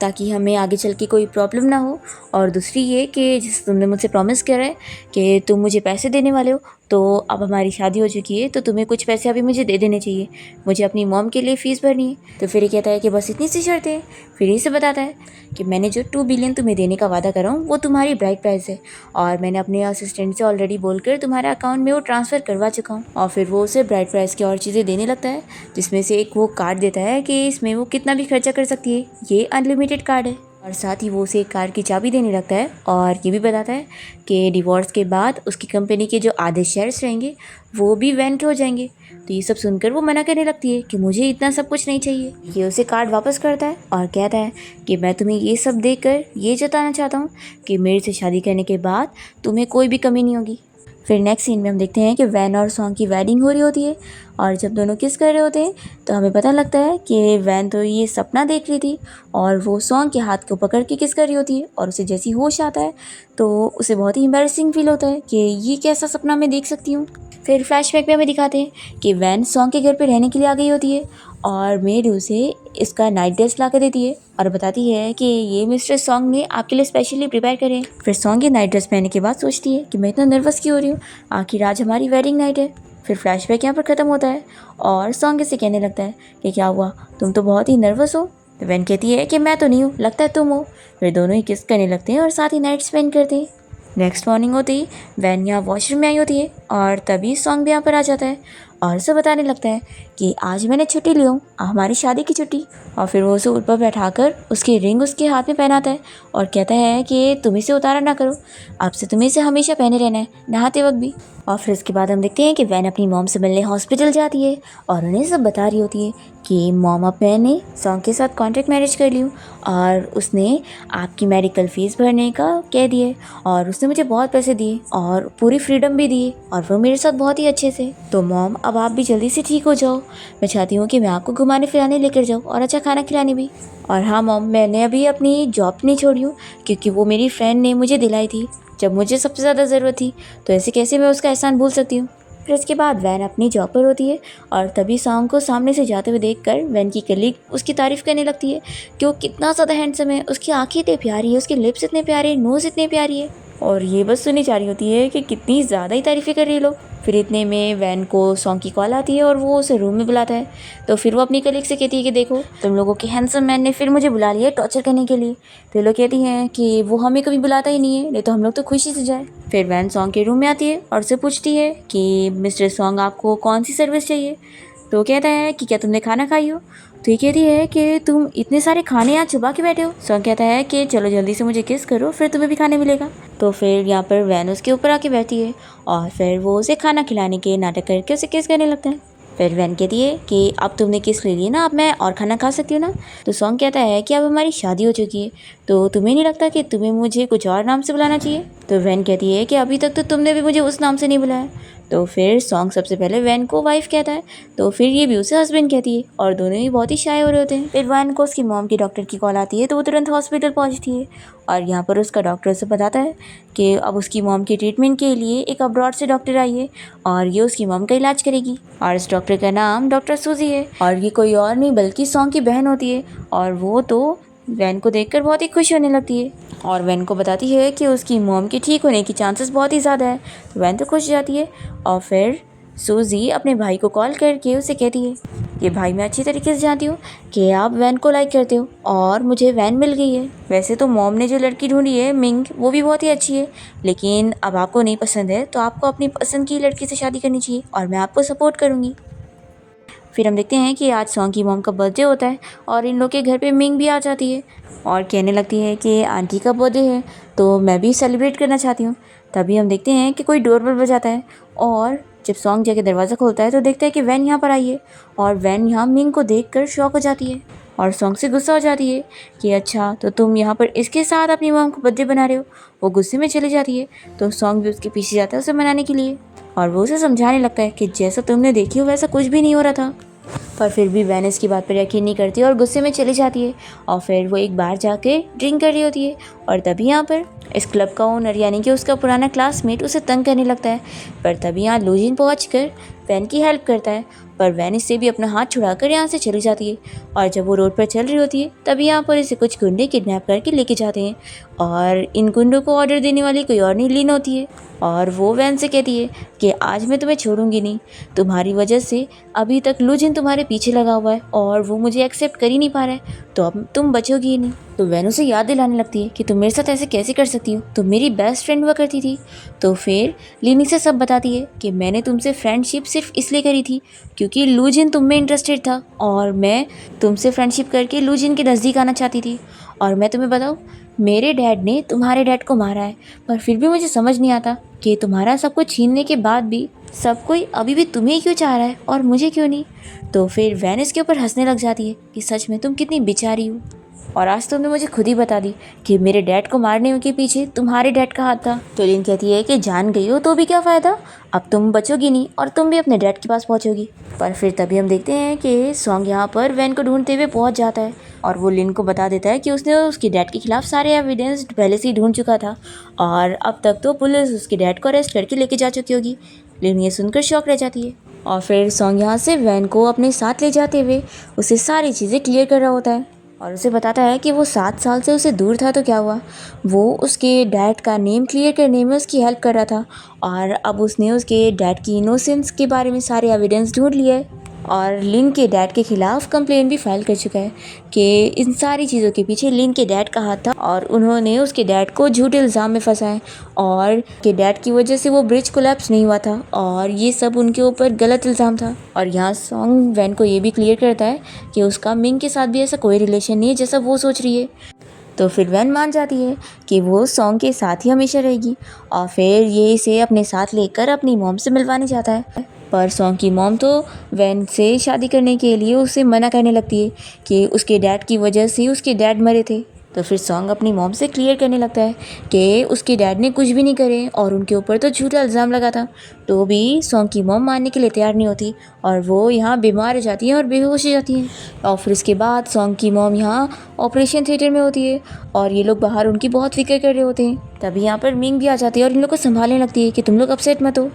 ताकि हमें आगे चल के कोई प्रॉब्लम ना हो, और दूसरी ये कि जिस तुमने मुझसे प्रॉमिस करा है कि तुम मुझे पैसे देने वाले हो, तो अब हमारी शादी हो चुकी है तो तुम्हें कुछ पैसे अभी मुझे दे देने चाहिए, मुझे अपनी मॉम के लिए फ़ीस भरनी है। तो फिर ये कहता है कि बस इतनी सी शर्त है। फिर ये से बताता है कि मैंने जो 2 बिलियन तुम्हें देने का वादा करा हूँ वो तुम्हारी ब्राइड प्राइस है और मैंने अपने असिस्टेंट से ऑलरेडी बोलकर तुम्हारे अकाउंट में वो ट्रांसफ़र करवा चुका हूँ। और फिर वो उसे ब्राइड प्राइस की और चीज़ें देने लगता है, जिसमें से एक वो कार्ड देता है कि इसमें वो कितना भी खर्चा कर सकती है, ये अनलिमिटेड कार्ड है। और साथ ही वो उसे एक कार की चाबी देने लगता है और ये भी बताता है कि डिवोर्स के बाद उसकी कंपनी के जो आधे शेयर्स रहेंगे वो भी वैन के हो जाएंगे। तो ये सब सुनकर वो मना करने लगती है कि मुझे इतना सब कुछ नहीं चाहिए। ये उसे कार्ड वापस करता है और कहता है कि मैं तुम्हें ये सब देखकर ये जताना चाहता हूँ कि मेरे से शादी करने के बाद तुम्हें कोई भी कमी नहीं होगी। फिर नेक्स्ट सीन में हम देखते हैं कि वैन और सॉन्ग की वेडिंग हो रही होती है और जब दोनों किस कर रहे होते हैं तो हमें पता लगता है कि वैन तो ये सपना देख रही थी और वो सॉन्ग के हाथ को पकड़ के किस कर रही होती है और उसे जैसी होश आता है तो उसे बहुत ही एम्बैरेसिंग फील होता है कि ये कैसा सपना मैं देख सकती हूँ। फिर फ्लैशबैक में हमें दिखाते हैं कि वैन सॉन्ग के घर पे रहने के लिए आ गई होती है और मेड उसे इसका नाइट ड्रेस ला कर देती है और बताती है कि ये मिस्टर सॉन्ग ने आपके लिए स्पेशली प्रिपेयर करे हैं। फिर सॉन्ग ये नाइट ड्रेस पहनने के बाद सोचती है कि मैं इतना नर्वस क्यों हो रही हूँ, आखिर आज हमारी वेडिंग नाइट है। फिर फ्लैशबैक यहाँ पर ख़त्म होता है और सॉन्ग इसे कहने लगता है कि क्या हुआ, तुम तो बहुत ही नर्वस हो। तो वैन कहती है कि मैं तो नहीं हूँ, लगता है तुम हो। फिर दोनों ही किस करने लगते हैं और साथ ही नाइट स्पेंड करते हैं। नेक्स्ट मॉर्निंग होती ही वैन यहाँ वॉशरूम में आई होती है और तभी सॉन्ग भी यहाँ पर आ जाता है और उसे बताने लगता है कि आज मैंने छुट्टी ली हूँ, हमारी शादी की छुट्टी। और फिर वो उसे ऊपर बैठाकर उसकी रिंग उसके हाथ में पहनाता है और कहता है कि तुम इसे उतारा ना करो, अब से तुम्हें इसे हमेशा पहने रहना है, नहाते वक्त भी। और फिर उसके बाद हम देखते हैं कि वैन अपनी मॉम से मिलने हॉस्पिटल जाती है और उन्हें सब बता रही होती है कि मॉम, अब मैंने सॉन्ग के साथ कॉन्ट्रैक्ट मैरिज कर ली हूँ और उसने आपकी मेडिकल फ़ीस भरने का कह दिए और उसने मुझे बहुत पैसे दिए और पूरी फ्रीडम भी दी और वो मेरे साथ बहुत ही अच्छे से। तो मॉम, अब आप भी जल्दी से ठीक हो जाओ, मैं चाहती हूँ कि मैं आपको घुमाने फिराने लेकर जाऊँ और अच्छा खाना खिलाने भी। और हाँ मॉम, मैंने अभी अपनी जॉब नहीं छोड़ी हूँ क्योंकि वो मेरी फ्रेंड ने मुझे दिलाई थी जब मुझे सबसे ज़्यादा ज़रूरत थी, तो ऐसे कैसे मैं उसका एहसान भूल सकती हूँ। फिर इसके बाद वैन अपनी जॉब पर होती है और तभी सॉन्ग को सामने से जाते हुए देखकर वैन की कलीग उसकी तारीफ़ करने लगती है कि वो कितना ज़्यादा हैंडसम है, उसकी आँखें इतनी प्यारी है, उसके लिप्स इतने प्यारे हैं, नोज़ इतने प्यारी है। और ये बस सुनी जा रही होती है कि कितनी ज़्यादा ही तारीफ़ें कर रही है लोग। फिर इतने में वैन को सॉन्ग की कॉल आती है और वो उसे रूम में बुलाता है। तो फिर वो अपनी कलीग से कहती है कि देखो, तुम लोगों के हैंडसम मैन ने फिर मुझे बुला लिया है टॉर्चर करने के लिए। तो लोग कहती हैं कि वो हमें कभी बुलाता ही नहीं है, नहीं तो हम लोग तो खुशी से जाए। फिर वैन सॉन्ग के रूम में आती है और उससे पूछती है कि मिस्टर सॉन्ग, आपको कौन सी सर्विस चाहिए। तो कहता है कि क्या तुमने खाना खाई हो। तो ये कहती है कि तुम इतने सारे खाने यहाँ चुबा के बैठे हो। सॉन्ग कहता है कि चलो जल्दी से मुझे किस करो, फिर तुम्हें भी खाने मिलेगा। तो फिर यहाँ पर वैन उसके ऊपर आके बैठती है और फिर वो उसे खाना खिलाने के नाटक करके उसे किस करने लगता है। फिर वैन कहती है कि अब तुमने किस ले ली ना, अब मैं और खाना खा सकती हूँ ना। तो सॉन्ग कहता है कि अब हमारी शादी हो चुकी है, तो तुम्हें नहीं लगता कि तुम्हें मुझे कुछ और नाम से बुलाना चाहिए। तो वैन कहती है कि अभी तक तो तुमने भी मुझे उस नाम से नहीं बुलाया। तो फिर सॉन्ग सबसे पहले वैन को वाइफ कहता है, तो फिर ये भी उसे हस्बैंड कहती है और दोनों ही बहुत ही शाय हो रहे होते हैं। फिर वैन को उसकी मॉम की डॉक्टर की कॉल आती है, तो वो तुरंत हॉस्पिटल पहुंचती है और यहाँ पर उसका डॉक्टर उसे बताता है कि अब उसकी मॉम की ट्रीटमेंट के लिए एक अब्रॉड से डॉक्टर आई है और ये उसकी मॉम का इलाज करेगी। और इस डॉक्टर का नाम डॉक्टर सूजी है और ये कोई और नहीं बल्कि सॉन्ग की बहन होती है। और वो तो वैन को देखकर बहुत ही खुश होने लगती है और वैन को बताती है कि उसकी मॉम के ठीक होने की चांसेस बहुत ही ज़्यादा है। तो वैन तो खुश जाती है और फिर सूजी अपने भाई को कॉल करके उसे कहती है कि भाई, मैं अच्छी तरीके से जानती हूँ कि आप वैन को लाइक करते हो और मुझे वैन मिल गई है। वैसे तो मॉम ने जो लड़की ढूंढी है मिंग, वो भी बहुत ही अच्छी है, लेकिन अब आपको नहीं पसंद है तो आपको अपनी पसंद की लड़की से शादी करनी चाहिए और मैं आपको सपोर्ट करूँगी। फिर हम देखते हैं कि आज सॉन्ग की मॉम का बर्थडे होता है और इन लोग के घर पे मिंग भी आ जाती है और कहने लगती है कि आंटी का बर्थडे है तो मैं भी सेलिब्रेट करना चाहती हूँ। तभी हम देखते हैं कि कोई डोरबेल बजाता है और जब सॉन्ग जाके दरवाज़ा खोलता है तो देखता है कि वैन यहाँ पर आई है और वैन यहाँ मिंग को देखकर शॉक हो जाती है और सॉन्ग से गुस्सा हो जाती है कि अच्छा तो तुम यहाँ पर इसके साथ अपनी मॉम को बर्थडे बना रहे हो। वो गुस्से में चली जाती है तो सॉन्ग भी उसके पीछे जाता है उसे मनाने के लिए और वो उसे समझाने लगता है कि जैसा तुमने देखी हो वैसा कुछ भी नहीं हो रहा था। पर फिर भी वैन इसकी बात पर यकीन नहीं करती और गुस्से में चली जाती है और फिर वो एक बार जाके ड्रिंक कर रही होती है और तभी यहाँ पर इस क्लब का ओनर यानी कि उसका पुराना क्लासमेट उसे तंग करने लगता है। पर तभी यहाँ लूजिन पहुँचकर वैन की हेल्प करता है, पर वैन इससे भी अपना हाथ छुड़ाकर यहाँ से चली जाती है और जब वो रोड पर चल रही होती है तभी यहाँ पर इसे कुछ गुंडे किडनैप करके लेके जाते हैं और इन गुंडों को ऑर्डर देने वाली कोई और नहीं लीन होती है और वो वैन से कहती है कि आज मैं तुम्हें छोड़ूंगी नहीं, तुम्हारी वजह से अभी तक लूजिन तुम्हारे पीछे लगा हुआ है और वो मुझे एक्सेप्ट कर ही नहीं पा रहा है, तो अब तुम बचोगी ही नहीं। तो वैन उसे याद दिलाने लगती है कि तुम मेरे साथ ऐसे कैसे कर सकती हो, तुम मेरी बेस्ट फ्रेंड हुआ करती थी। तो फिर लिनी से सब बताती है कि मैंने तुमसे फ्रेंडशिप सिर्फ इसलिए करी थी क्योंकि लूजिन तुम में इंटरेस्टेड था और मैं तुमसे फ्रेंडशिप करके लूजिन के नज़दीक आना चाहती थी। और मैं तुम्हें बताऊँ, मेरे डैड ने तुम्हारे डैड को मारा है, पर फिर भी मुझे समझ नहीं आता कि तुम्हारा सब कुछ छीनने के बाद भी सब कोई अभी भी तुम्हें क्यों चाह रहा है और मुझे क्यों नहीं। तो फिर वैन इसके ऊपर हंसने लग जाती है कि सच में तुम कितनी बेचारी हो और आज तुमने मुझे खुद ही बता दी कि मेरे डैड को मारने के पीछे तुम्हारे डैड का हाथ था। तो लिन कहती है कि जान गई हो तो भी क्या फ़ायदा, अब तुम बचोगी नहीं और तुम भी अपने डैड के पास पहुंचोगी। पर फिर तभी हम देखते हैं कि सॉन्ग यहाँ पर वैन को ढूंढते हुए पहुंच जाता है और वो लिन को बता देता है कि उसने उसके डैड के खिलाफ सारे एविडेंस पहले से ही ढूंढ चुका था और अब तक तो पुलिस उसके डैड को अरेस्ट करके लेके जा चुकी होगी। लिन ये सुनकर शॉक रह जाती है और फिर सॉन्ग यहाँ से वैन को अपने साथ ले जाते हुए उसे सारी चीज़ें क्लियर कर रहा होता है और उसे बताता है कि वो 7 साल से उसे दूर था तो क्या हुआ, वो उसके डैड का नेम क्लियर करने में उसकी हेल्प कर रहा था और अब उसने उसके डैड की इनोसेंस के बारे में सारे एविडेंस ढूंढ लिए है और लिन के डैड के खिलाफ कंप्लेन भी फाइल कर चुका है कि इन सारी चीज़ों के पीछे लिन के डैड का हाथ था और उन्होंने उसके डैड को झूठे इल्ज़ाम में फंसाया और के डैड की वजह से वो ब्रिज कोलैप्स नहीं हुआ था और ये सब उनके ऊपर गलत इल्ज़ाम था। और यहाँ सॉन्ग वैन को ये भी क्लियर करता है कि उसका मिंग के साथ भी ऐसा कोई रिलेशन नहीं है जैसा वो सोच रही है। तो फिर वैन मान जाती है कि वो सॉन्ग के साथ ही हमेशा रहेगी और फिर ये इसे अपने साथ लेकर अपनी मॉम से मिलवाने जाता है। पर सॉन्ग की मॉम तो वैन से शादी करने के लिए उसे मना करने लगती है कि उसके डैड की वजह से उसके डैड मरे थे। तो फिर सॉन्ग अपनी मॉम से क्लियर करने लगता है कि उसके डैड ने कुछ भी नहीं करे और उनके ऊपर तो झूठा इल्ज़ाम लगा था। तो भी सॉन्ग की मॉम मानने के लिए तैयार नहीं होती और वो यहाँ बीमार हो जाती है और बेहोश हो जाती है। और फिर इसके बाद सॉन्ग की मॉम यहाँ ऑपरेशन थिएटर में होती है और ये लोग बाहर उनकी बहुत फिक्र कर रहे होते हैं। तभी यहाँ पर मिंग भी आ जाती है और इन लोग को संभालने लगती है कि तुम लोग अपसेट मत हो।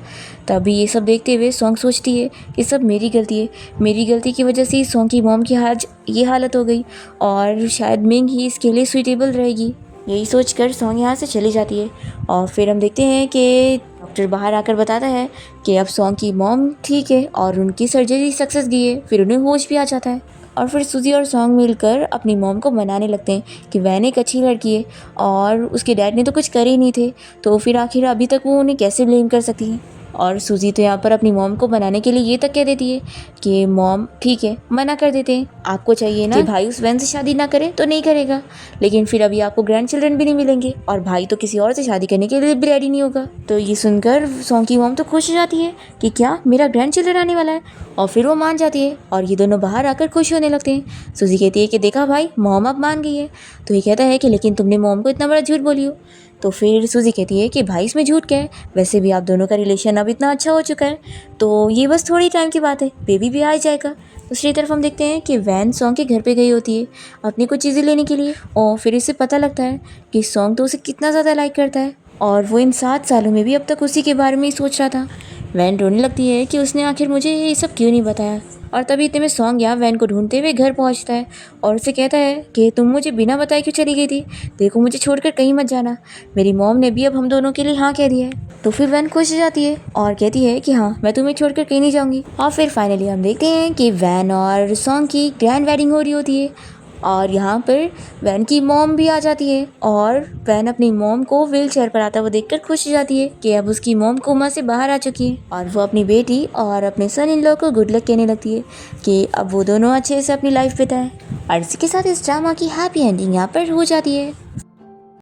तभी ये सब देखते हुए सॉन्ग सोचती है कि सब मेरी गलती है, मेरी गलती की वजह से सॉन्ग की मॉम की आज ये हालत हो गई और शायद मिंग ही इसके लिए सूटेबल रहेगी। यही सोचकर सॉन्ग यहाँ से चली जाती है और फिर हम देखते हैं कि डॉक्टर बाहर आकर बताता है कि अब सॉन्ग की मॉम ठीक है और उनकी सर्जरी सक्सेस गई है। फिर उन्हें होश भी आ जाता है और फिर सूजी और सॉन्ग मिलकर अपनी मॉम को मनाने लगते हैं कि वैन एक अच्छी लड़की है और उसके डैड ने तो कुछ करे ही नहीं थे, तो फिर आखिर अभी तक वो उन्हें कैसे ब्लेम कर सकती हैं। और सूजी तो यहाँ पर अपनी मॉम को बनाने के लिए ये तक कह देती है कि मॉम ठीक है, मना कर देते हैं, आपको चाहिए ना कि भाई उस वैन से शादी ना करे तो नहीं करेगा, लेकिन फिर अभी आपको ग्रैंड चिल्ड्रन भी नहीं मिलेंगे और भाई तो किसी और से शादी करने के लिए भी रेडी नहीं होगा। तो ये सुनकर सॉन्ग की मॉम तो खुश हो जाती है कि क्या मेरा ग्रैंड चिल्ड्रन आने वाला है, और फिर वो मान जाती है और ये दोनों बाहर आकर खुश होने लगते हैं। सूजी कहती है कि देखा भाई, मॉम अब मान गई है। तो ये कहता है कि लेकिन तुमने मॉम को इतना बड़ा झूठ बोली हो। तो फिर सूजी कहती है कि भाई इसमें झूठ क्या है, वैसे भी आप दोनों का रिलेशन अब इतना अच्छा हो चुका है, तो ये बस थोड़ी टाइम की बात है, बेबी भी आ जाएगा। दूसरी तरफ हम देखते हैं कि वैन सॉन्ग के घर पे गई होती है अपनी कुछ चीज़ें लेने के लिए, और फिर इसे पता लगता है कि सॉन्ग तो उसे कितना ज़्यादा लाइक करता है और वो इन 7 सालों में भी अब तक उसी के बारे में ही सोच रहा था। वैन रोने लगती है कि उसने आखिर मुझे ये सब क्यों नहीं बताया, और तभी इतने में सॉन्ग यहाँ वैन को ढूंढते हुए घर पहुँचता है और उसे कहता है कि तुम मुझे बिना बताए क्यों चली गई थी, देखो मुझे छोड़कर कहीं मत जाना, मेरी मॉम ने भी अब हम दोनों के लिए हाँ कह दिया है। तो फिर वैन खुश हो जाती है और कहती है कि हाँ, मैं तुम्हें छोड़कर कहीं नहीं जाऊँगी। और फिर फाइनली हम देखते हैं कि वैन और सॉन्ग की ग्रैंड वेडिंग हो रही होती है और यहाँ पर वैन की मॉम भी आ जाती है और वैन अपनी मॉम को व्हील चेयर पर आता हुआ देखकर खुश हो जाती है कि अब उसकी मॉम कोमा से बाहर आ चुकी है, और वो अपनी बेटी और अपने सन इन लॉ को गुड लक कहने लगती है कि अब वो दोनों अच्छे से अपनी लाइफ बिताएं। और इसी के साथ इस ड्रामा की हैप्पी एंडिंग यहाँ पर हो जाती है।